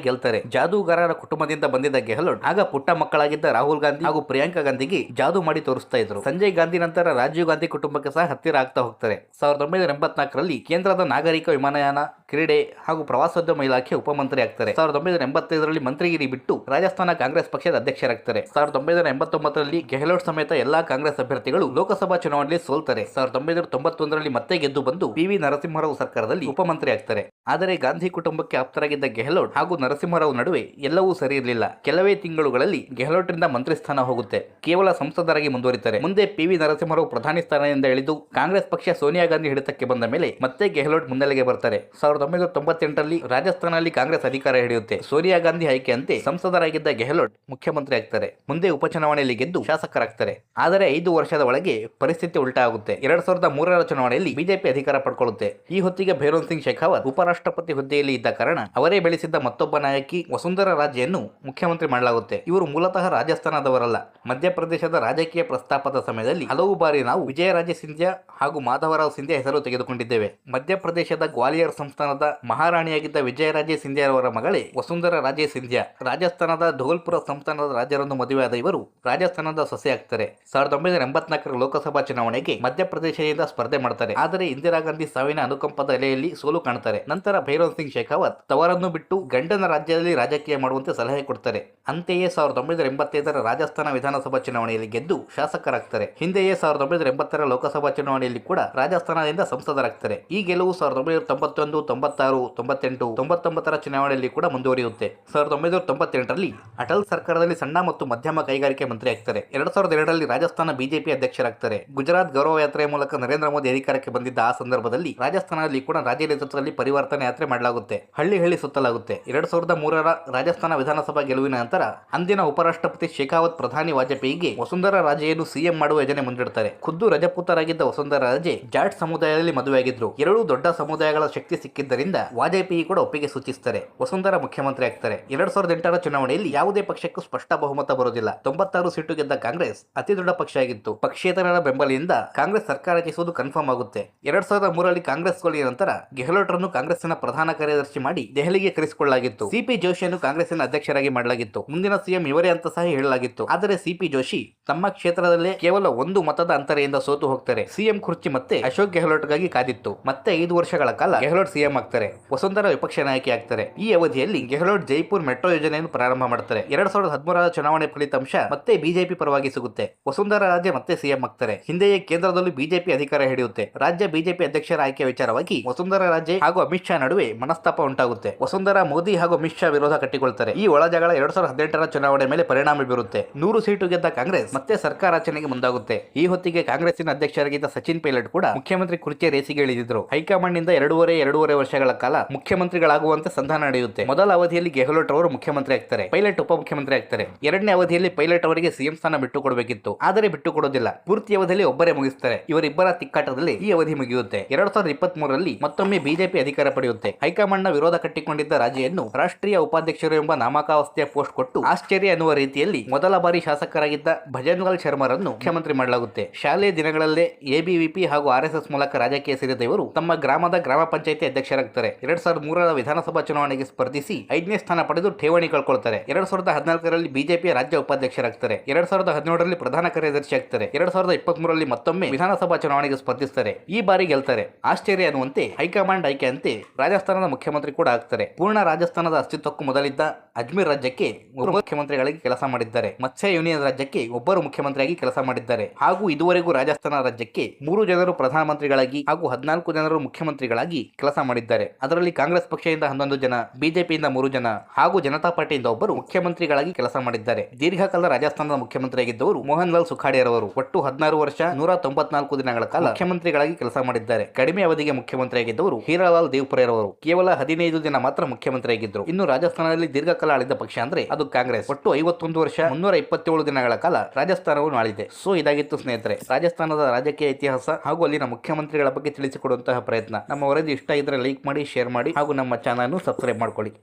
ಗೆಲ್ತಾರೆ. ಜಾದೂಗಾರರ ಕುಟುಂಬದಿಂದ ಬಂದಿದ್ದ ಗೆಹ್ಲೋಟ್ ಆಗ ಪುಟ್ಟ ಮಕ್ಕಳಾಗಿದ್ದ ರಾಹುಲ್ ಗಾಂಧಿ ಹಾಗೂ ಪ್ರಿಯಾಂಕಾ ಗಾಂಧಿಗೆ ಜಾದೂ ಮಾಡಿ ತೋರಿಸ್ತಾ ಇದ್ರು. ಸಂಜಯ್ ಗಾಂಧಿ ನಂತರ ರಾಜೀವ್ ಗಾಂಧಿ ಕುಟುಂಬಕ್ಕೆ ಸಹ ಹತ್ತಿರ ಆಗ್ತಾ ಹೋಗ್ತಾರೆ. 1984ರಲ್ಲಿ ಕೇಂದ್ರದ ನಾಗರಿಕ ವಿಮಾನಯಾನ, ಕ್ರೀಡೆ ಹಾಗೂ ಪ್ರವಾಸೋದ್ಯಮ ಇಲಾಖೆ ಉಪಮಂತ್ರಿ ಆಗ್ತಾರೆ. 1985ರಲ್ಲಿ ಮಂತ್ರಿಗಿರಿ ಬಿಟ್ಟು ರಾಜಸ್ಥಾನ ಕಾಂಗ್ರೆಸ್ ಪಕ್ಷದ ಅಧ್ಯಕ್ಷರಾಗ್ತಾರೆ. 1989ರಲ್ಲಿ ಗೆಹ್ಲೋಟ್ ಸಮೇತ ಎಲ್ಲಾ ಕಾಂಗ್ರೆಸ್ ಅಭ್ಯರ್ಥಿಗಳು ಲೋಕಸಭಾ ಚುನಾವಣೆಯಲ್ಲಿ ಸೋಲ್ತಾರೆ. 1991ರಲ್ಲಿ ಮತ್ತೆ ಗೆದ್ದು ಬಂದು ಪಿ.ವಿ. ನರಸಿಂಹರಾವ್ ಸರ್ಕಾರದಲ್ಲಿ ಉಪಮಂತ್ರಿ ಆಗ್ತಾರೆ. ಆದರೆ ಗಾಂಧಿ ಕುಟುಂಬಕ್ಕೆ ಆಪ್ತರಾಗಿದ್ದ ಗೆಹ್ಲೋಟ್ ಹಾಗೂ ನರಸಿಂಹರಾವ್ ನಡುವೆ ಎಲ್ಲವೂ ಸರಿ ಇರಲಿಲ್ಲ. ಕೆಲವೇ ತಿಂಗಳುಗಳಲ್ಲಿ ಗೆಹ್ಲೋಟ್ರಿಂದ ಮಂತ್ರಿ ಸ್ಥಾನ ಹೋಗುತ್ತೆ. ಕೇವಲ ಸಂಸದರಾಗಿ ಮುಂದುವರಿತಾರೆ. ಮುಂದೆ ಪಿ.ವಿ. ನರಸಿಂಹರಾವ್ ಪ್ರಧಾನಿ ಸ್ಥಾನದಿಂದ ಇಳಿದು ಕಾಂಗ್ರೆಸ್ ಪಕ್ಷ ಸೋನಿಯಾ ಗಾಂಧಿ ಹಿಡಿತಕ್ಕೆ ಬಂದ ಮೇಲೆ ಮತ್ತೆ ಗೆಹ್ಲೋಟ್ ಮುನ್ನೆಲೆಗೆ ಬರ್ತಾರೆ. 1998ರಲ್ಲಿ ರಾಜಸ್ಥಾನದಲ್ಲಿ ಕಾಂಗ್ರೆಸ್ ಅಧಿಕಾರ ಹಿಡಿಯುತ್ತೆ. ಸೋನಿಯಾ ಗಾಂಧಿ ಆಯ್ಕೆಯಂತೆ ಸಂಸದರಾಗಿದ್ದ ಗೆಹ್ಲೋಟ್ ಮುಖ್ಯಮಂತ್ರಿ ಆಗ್ತಾರೆ. ಮುಂದೆ ಉಪಚುನಾವಣೆಯಲ್ಲಿ ಗೆದ್ದು ಶಾಸಕರಾಗ್ತಾರೆ. ಆದರೆ 5 ವರ್ಷದ ಒಳಗೆ ಪರಿಸ್ಥಿತಿ ಉಲ್ಟಾ ಆಗುತ್ತೆ. 2003ರ ಚುನಾವಣೆಯಲ್ಲಿ ಬಿಜೆಪಿ ಅಧಿಕಾರ ಪಡ್ಕೊಳ್ಳುತ್ತೆ. ಈ ಹೊತ್ತಿಗೆ ಭೈರೋನ್ ಸಿಂಗ್ ಶೇಖಾವತ್ ಉಪರಾಷ್ಟ್ರಪತಿ ಹುದ್ದೆಯಲ್ಲಿ ಇದ್ದ ಕಾರಣ ಅವರೇ ಬೆಳೆಸಿದ್ದ ಮತ್ತೊಬ್ಬ ನಾಯಕಿ ವಸುಂಧರಾ ರಾಜೆಯನ್ನು ಮುಖ್ಯಮಂತ್ರಿ ಮಾಡಲಾಗುತ್ತೆ. ಇವರು ಮೂಲತಃ ರಾಜಸ್ಥಾನದವರಲ್ಲ. ಮಧ್ಯಪ್ರದೇಶದ ರಾಜಕೀಯ ಪ್ರಸ್ತಾಪದ ಸಮಯದಲ್ಲಿ ಹಲವು ಬಾರಿ ನಾವು ವಿಜಯರಾಜೆ ಸಿಂಧ್ಯಾ ಹಾಗೂ ಮಾಧವರಾವ್ ಸಿಂಧ್ಯಾ ಹೆಸರು ತೆಗೆದುಕೊಂಡಿದ್ದೇವೆ. ಮಧ್ಯಪ್ರದೇಶದ ಗ್ವಾಲಿಯರ್ ಸಂಸ್ಥಾನದ ಮಹಾರಾಣಿಯಾಗಿದ್ದ ವಿಜಯರಾಜೆ ಸಿಂಧ್ಯಾ ಅವರ ಮಗಳೇ ವಸುಂಧರಾ ರಾಜೆ ಸಿಂಧ್ಯಾ. ರಾಜಸ್ಥಾನದ ಧೋಲ್ಪುರ ಸಂಸ್ಥಾನದ ರಾಜರನ್ನು ಮದುವೆಯಾದ ಇವರು ರಾಜಸ್ಥಾನದ ಸೊಸೆ ಆಗ್ತಾರೆ. 1984ರ ಲೋಕಸಭಾ ಚುನಾವಣೆಗೆ ಮಧ್ಯಪ್ರದೇಶದಿಂದ ಸ್ಪರ್ಧೆ ಮಾಡ್ತಾರೆ. ಆದರೆ ಇಂದಿರಾ ಗಾಂಧಿ ಸಾವಿನ ಅನುಕಂಪದ ಎಲೆಯಲ್ಲಿ ಸೋಲು ಕಾಣುತ್ತಾರೆ. ನಂತರ ಭೈರೋನ್ ಸಿಂಗ್ ಶೇಖಾವತ್ ತವರನ್ನು ಬಿಟ್ಟು ಗಂಡನ ರಾಜ್ಯದಲ್ಲಿ ರಾಜಕೀಯ ಮಾಡುವಂತೆ ಸಲಹೆ ಕೊಡ್ತಾರೆ. ಅಂತೆಯೇ 1985ರ ರಾಜಸ್ಥಾನ ವಿಧಾನಸಭಾ ಚುನಾವಣೆಯಲ್ಲಿ ಗೆದ್ದು ಶಾಸಕರಾಗ್ತಾರೆ. ಹಿಂದೆಯೇ 1980ರ ಲೋಕಸಭಾ ಚುನಾವಣೆಯಲ್ಲಿ ಕೂಡ ರಾಜಸ್ಥಾನದಿಂದ ಸಂಸದರಾಗ್ತಾರೆ. ಈ ಗೆಲುವು 1991, 96, 98, 99ರ ಚುನಾವಣೆಯಲ್ಲಿ ಕೂಡ ಮುಂದುವರಿಯುತ್ತೆ. 1998ರಲ್ಲಿ ಅಟಲ್ ಸರ್ಕಾರದಲ್ಲಿ ಸಣ್ಣ ಮತ್ತು ಮಧ್ಯಮ ಕೈಗಾರಿಕೆ ಮಂತ್ರಿ ಆಗ್ತಾರೆ. 2002ರಲ್ಲಿ ರಾಜಸ್ಥಾನ ಬಿಜೆಪಿ ಅಧ್ಯಕ್ಷರಾಗ್ತಾರೆ. ಗುಜರಾತ್ ಗೌರವ ಯಾತ್ರೆಯ ಮೂಲಕ ನರೇಂದ್ರ ಮೋದಿ ಅಧಿಕಾರಕ್ಕೆ ಬಂದಿದ್ದ ಆ ಸಂದರ್ಭದಲ್ಲಿ ರಾಜಸ್ಥಾನದಲ್ಲಿ ಕೂಡ ರಾಜ್ಯ ನೇತೃತ್ವದಲ್ಲಿ ಪರಿವರ್ತನೆ ಯಾತ್ರೆ ಮಾಡಲಾಗುತ್ತೆ. ಹಳ್ಳಿ ಸುತ್ತಲಾಗುತ್ತೆ. 2003ರ ರಾಜಸ್ಥಾನ ವಿಧಾನಸಭಾ ಗೆಲುವಿನ ನಂತರ ಅಂದಿನ ಉಪರಾಷ್ಟ್ರಪತಿ ಶೇಖಾವತ್ ಪ್ರಧಾನಿ ವಾಜಪೇಯಿಗೆ ವಸುಂಧರಾ ರಾಜೆಯನ್ನು ಸಿಎಂ ಮಾಡುವ ಯೋಜನೆ ಮುಂದಿಡ್ತಾರೆ. ಖುದ್ದು ರಜಪೂತರಾಗಿದ್ದ ವಸುಂಧರಾ ರಾಜೆ ಜಾಟ್ ಸಮುದಾಯದಲ್ಲಿ ಮದುವೆಯಾಗಿದ್ರು. ಎರಡೂ ದೊಡ್ಡ ಸಮುದಾಯಗಳ ಶಕ್ತಿ ಸಿಕ್ಕಿದ್ದರಿಂದ ವಾಜಪೇಯಿ ಕೂಡ ಒಪ್ಪಿಗೆ ಸೂಚಿಸುತ್ತಾರೆ. ವಸುಂಧರಾ ಮುಖ್ಯಮಂತ್ರಿ ಆಗ್ತಾರೆ. 2008ರ ಚುನಾವಣೆಯಲ್ಲಿ ಯಾವುದೇ ಪಕ್ಷಕ್ಕೂ ಸ್ಪಷ್ಟ ಬಹುಮತ ಬರುವುದಿಲ್ಲ. 96 ಸೀಟು ಗೆದ್ದ ಕಾಂಗ್ರೆಸ್ ಅತಿ ದೊಡ್ಡ ಪಕ್ಷ ಆಗಿತ್ತು. ಪಕ್ಷೇತರರ ಬೆಂಬಲದಿಂದ ಕಾಂಗ್ರೆಸ್ ಸರ್ಕಾರ ರಚಿಸುವುದು ಕನ್ಫರ್ಮ್ ಆಗುತ್ತೆ. 2003ರಲ್ಲಿ ಕಾಂಗ್ರೆಸ್ ಸೋಲಿನ ನಂತರ ಗೆಹ್ಲೋಟ್ರನ್ನು ಕಾಂಗ್ರೆಸ್ಸಿನ ಪ್ರಧಾನ ಕಾರ್ಯದರ್ಶಿ ಮಾಡಿ ದೆಹಲಿಗೆ ಕರೆಸಿಕೊಳ್ಳಲಾಗಿತ್ತು. ಸಿಪಿ ಜೋಶಿಯನ್ನು ಕಾಂಗ್ರೆಸ್ಸಿನ ಅಧ್ಯಕ್ಷರಾಗಿ ಮಾಡಲಾಗಿತ್ತು. ಮುಂದಿನ ಸಿಎಂ ಇವರೇ ಅಂತ ಸಹ ಹೇಳಲಾಗಿತ್ತು. ಆದರೆ ಸಿಪಿ ಜೋಶಿ ತಮ್ಮ ಕ್ಷೇತ್ರದಲ್ಲೇ ಕೇವಲ 1 ಮತದ ಅಂತರದಿಂದ ಸೋತು ಹೋಗ್ತಾರೆ. ಸಿಎಂ ಕುರ್ಚಿ ಮತ್ತೆ ಅಶೋಕ್ ಗೆಹ್ಲೋಟ್ಗಾಗಿ ಕಾದಿತ್ತು. ಮತ್ತೆ 5 ವರ್ಷಗಳ ಕಾಲ ಗೆಹ್ಲೋಟ್ ಸಿಎಂ ಆಗ್ತಾರೆ. ವಸುಂಧರಾ ವಿಪಕ್ಷ ನಾಯಕಿ ಆಗ್ತಾರೆ. ಈ ಅವಧಿಯಲ್ಲಿ ಗೆಹ್ಲೋಟ್ ಜೈಪುರ್ ಮೆಟ್ರೋ ಯೋಜನೆಯನ್ನು ಪ್ರಾರಂಭ ಮಾಡ್ತಾರೆ. 2013ರ ಚುನಾವಣೆ ಫಲಿತಾಂಶ ಮತ್ತೆ ಬಿಜೆಪಿ ಪರವಾಗಿ ಸಿಗುತ್ತೆ. ವಸುಂಧರಾ ರಾಜೆ ಮತ್ತೆ ಸಿಎಂ ಆಗ್ತಾರೆ. ಹಿಂದೆಯೇ ಕೇಂದ್ರದಲ್ಲೂ ಬಿಜೆಪಿ ಅಧಿಕಾರ ಹಿಡಿಯುತ್ತೆ. ರಾಜ್ಯ ಬಿಜೆಪಿ ಅಧ್ಯಕ್ಷರ ಆಯ್ಕೆ ಆಯ್ಕೆ ವಿಚಾರವಾಗಿ ವಸುಂಧರಾ ರಾಜೆ ಹಾಗೂ ಅಮಿತ್ ಶಾ ನಡುವೆ ಮನಸ್ತಾಪ ಉಂಟಾಗುತ್ತೆ. ವಸುಂಧರಾ ಮೋದಿ ಹಾಗೂ ಅಮಿತ್ ಶಾ ವಿರೋಧ ಕಟ್ಟಿಕೊಳ್ತಾರೆ. ಈ ಒಳಜಗಳ 2018ರ ಚುನಾವಣೆ ಮೇಲೆ ಪರಿಣಾಮ ಬೀರುತ್ತೆ. 100 ಸೀಟು ಗೆದ್ದ ಕಾಂಗ್ರೆಸ್ ಮತ್ತೆ ಸರ್ಕಾರ ರಚನೆಗೆ ಮುಂದಾಗುತ್ತೆ. ಈ ಹೊತ್ತಿಗೆ ಕಾಂಗ್ರೆಸ್ಸಿನ ಅಧ್ಯಕ್ಷರಾಗಿದ್ದ ಸಚಿನ್ ಪೈಲಟ್ ಕೂಡ ಮುಖ್ಯಮಂತ್ರಿ ಕುರ್ಚಿಯ ರೇಸಿಗೆ ಇಳಿದಿದ್ರು. ಹೈಕಮಾಂಡ್ ನಿಂದ ಎರಡೂವರೆ ವರ್ಷಗಳ ಕಾಲ ಮುಖ್ಯಮಂತ್ರಿಗಳಾಗುವಂತೆ ಸಂಧಾನ ನಡೆಯುತ್ತೆ. ಮೊದಲ ಅವಧಿಯಲ್ಲಿ ಗೆಹ್ಲೋಟ್ ಅವರು ಮುಖ್ಯಮಂತ್ರಿ ಆಗ್ತಾರೆ, ಪೈಲಟ್ ಉಪಮುಖ್ಯಮಂತ್ರಿ ಆಗ್ತಾರೆ. ಎರಡನೇ ಅವಧಿಯಲ್ಲಿ ಪೈಲಟ್ ಅವರಿಗೆ ಸಿಎಂ ಸ್ಥಾನ ಬಿಟ್ಟು ಕೊಡಬೇಕಿತ್ತು, ಆದರೆ ಬಿಟ್ಟು ಕೊಡೋದಿಲ್ಲ. ಪೂರ್ತಿ ಅವಧಿಯಲ್ಲಿ ಒಬ್ಬರೇ ಮುಗಿಸ್ತಾರೆ. ಇವರಿಬ್ಬರ ತಿಕ್ಕಾಟದಲ್ಲಿ ಈ ಅವಧಿ ಮುಗಿಯುತ್ತೆ. 2023ರಲ್ಲಿ ಮತ್ತೊಮ್ಮೆ ಬಿಜೆಪಿ ಅಧಿಕಾರ ಪಡೆಯುತ್ತೆ. ಹೈಕಮಾಂಡ್ ನ ವಿರೋಧ ಕಟ್ಟಿಕೊಂಡಿದ್ದ ರಾಜೆಯನ್ನು ರಾಷ್ಟ್ರೀಯ ಉಪಾಧ್ಯಕ್ಷರು ಎಂಬ ನಾಮಕಾವಸ್ಥೆಯ ಪೋಸ್ಟ್ ಕೊಟ್ಟು ಆಶ್ಚರ್ಯ ಎನ್ನುವ ರೀತಿಯಲ್ಲಿ ಮೊದಲ ಬಾರಿ ಶಾಸಕರಾಗಿದ್ದ ಭಜನ್ಲಾಲ್ ಶರ್ಮರನ್ನು ಮುಖ್ಯಮಂತ್ರಿ ಮಾಡಲಾಗುತ್ತೆ. ಶಾಲೆಯ ದಿನಗಳಲ್ಲೇ ಎಬಿವಿಪಿ ಹಾಗೂ ಆರ್ಎಸ್ಎಸ್ ಮೂಲಕ ರಾಜಕೀಯ ಸೇರಿದ ಇವರು ತಮ್ಮ ಗ್ರಾಮದ ಗ್ರಾಮ ಪಂಚಾಯಿತಿ ಅಧ್ಯಕ್ಷರಾಗ್ತಾರೆ. 2003ರ ವಿಧಾನಸಭಾ ಚುನಾವಣೆಗೆ ಸ್ಪರ್ಧಿಸಿ 5ನೇ ಸ್ಥಾನ ಪಡೆದು ಠೇವಣಿ ಕಳ್ಕೊಳ್ತಾರೆ. 2014ರಲ್ಲಿ ಬಿಜೆಪಿಯ ರಾಜ್ಯ ಉಪಾಧ್ಯಕ್ಷರಾಗ್ತಾರೆ. 2017ರಲ್ಲಿ ಪ್ರಧಾನ ಕಾರ್ಯದರ್ಶಿ ಆಗ್ತಾರೆ. 2023ರಲ್ಲಿ ಮತ್ತೊಮ್ಮೆ ವಿಧಾನಸಭಾ ಚುನಾವಣೆಗೆ ಸ್ಪರ್ಧಿಸ್ತಾರೆ. ಈ ಬಾರಿ ಗೆಲ್ತಾರೆ. ಆಶ್ಚರ್ಯ ಅನ್ನುವಂತೆ ಹೈಕಮಾಂಡ್ ಆಯ್ಕೆಯಂತೆ ರಾಜಸ್ಥಾನದ ಮುಖ್ಯಮಂತ್ರಿ ಕೂಡ ಆಗ್ತಾರೆ. ಪೂರ್ಣ ರಾಜಸ್ಥಾನದ ಅಸ್ತಿತ್ವಕ್ಕೂ ಮೊದಲಿದ್ದ ಅಜ್ಮೀರ್ ರಾಜ್ಯಕ್ಕೆ ಒಬ್ಬ ಮುಖ್ಯಮಂತ್ರಿಗಳಾಗಿ ಕೆಲಸ ಮಾಡಿದ್ದಾರೆ. ಮತ್ಸ್ಯ ಯೂನಿಯನ್ ರಾಜ್ಯಕ್ಕೆ ಒಬ್ಬರು ಮುಖ್ಯಮಂತ್ರಿಯಾಗಿ ಕೆಲಸ ಮಾಡಿದ್ದಾರೆ. ಹಾಗೂ ಇದುವರೆಗೂ ರಾಜಸ್ಥಾನ ರಾಜ್ಯಕ್ಕೆ 3 ಜನರು ಪ್ರಧಾನಮಂತ್ರಿಗಳಾಗಿ ಹಾಗೂ 14 ಜನರು ಮುಖ್ಯಮಂತ್ರಿಗಳಾಗಿ ಕೆಲಸ ಮಾಡಿದ್ದಾರೆ. ಅದರಲ್ಲಿ ಕಾಂಗ್ರೆಸ್ ಪಕ್ಷದಿಂದ 11 ಜನ, ಬಿಜೆಪಿಯಿಂದ 3 ಜನ ಹಾಗೂ ಜನತಾ ಪಾರ್ಟಿಯಿಂದ ಒಬ್ಬರು ಮುಖ್ಯಮಂತ್ರಿಗಳಾಗಿ ಕೆಲಸ ಮಾಡಿದ್ದಾರೆ. ದೀರ್ಘಕಾಲ ರಾಜಸ್ಥಾನದ ಮುಖ್ಯಮಂತ್ರಿಯಾಗಿದ್ದವರು ಮೋಹನ್ ಲಾಲ್ ಸುಖಾಡಿಯರವರು ಒಟ್ಟು 16 ವರ್ಷ 194 ದಿನಗಳ ಕಾಲ ಮುಖ್ಯಮಂತ್ರಿಗಳಾಗಿ ಕೆಲಸ ಮಾಡಿದ್ದಾರೆ. ಕಡಿಮೆ ಅವಧಿಗೆ ಮುಖ್ಯಮಂತ್ರಿಯಾಗಿದ್ದವರು ಹೀರಾಲಾಲ್ ದೇವ್ಪುರೆರವರು ಕೇವಲ 15 ದಿನ ಮಾತ್ರ ಮುಖ್ಯಮಂತ್ರಿಯಾಗಿದ್ದರು. ಇನ್ನು ರಾಜಸ್ಥಾನದಲ್ಲಿ ದೀರ್ಘಕಾಲ ಆಳಿದ ಪಕ್ಷ ಅಂದ್ರೆ ಅದು ಕಾಂಗ್ರೆಸ್. ಒಟ್ಟು 51 ವರ್ಷ 327 ದಿನಗಳ ಕಾಲ ರಾಜಸ್ಥಾನವನ್ನು ಆಳಿದೆ. ಸೊ ಇದಾಗಿತ್ತು ಸ್ನೇಹಿತರೆ ರಾಜಸ್ಥಾನದ ರಾಜಕೀಯ ಇತಿಹಾಸ ಹಾಗೂ ಅಲ್ಲಿನ ಮುಖ್ಯಮಂತ್ರಿಗಳ ಬಗ್ಗೆ ತಿಳಿಸಿಕೊಡುವಂತಹ ಪ್ರಯತ್ನ. ನಮ್ಮ ವರದಿ ಇಷ್ಟ ಇದ್ರೆ ಲೈಕ್ ಮಾಡಿ, ಶೇರ್ ಮಾಡಿ ಹಾಗೂ ನಮ್ಮ ಚಾನಲ್ ಅನ್ನು ಸಬ್ಸ್ಕ್ರೈಬ್ ಮಾಡ್ಕೊಳ್ಳಿ.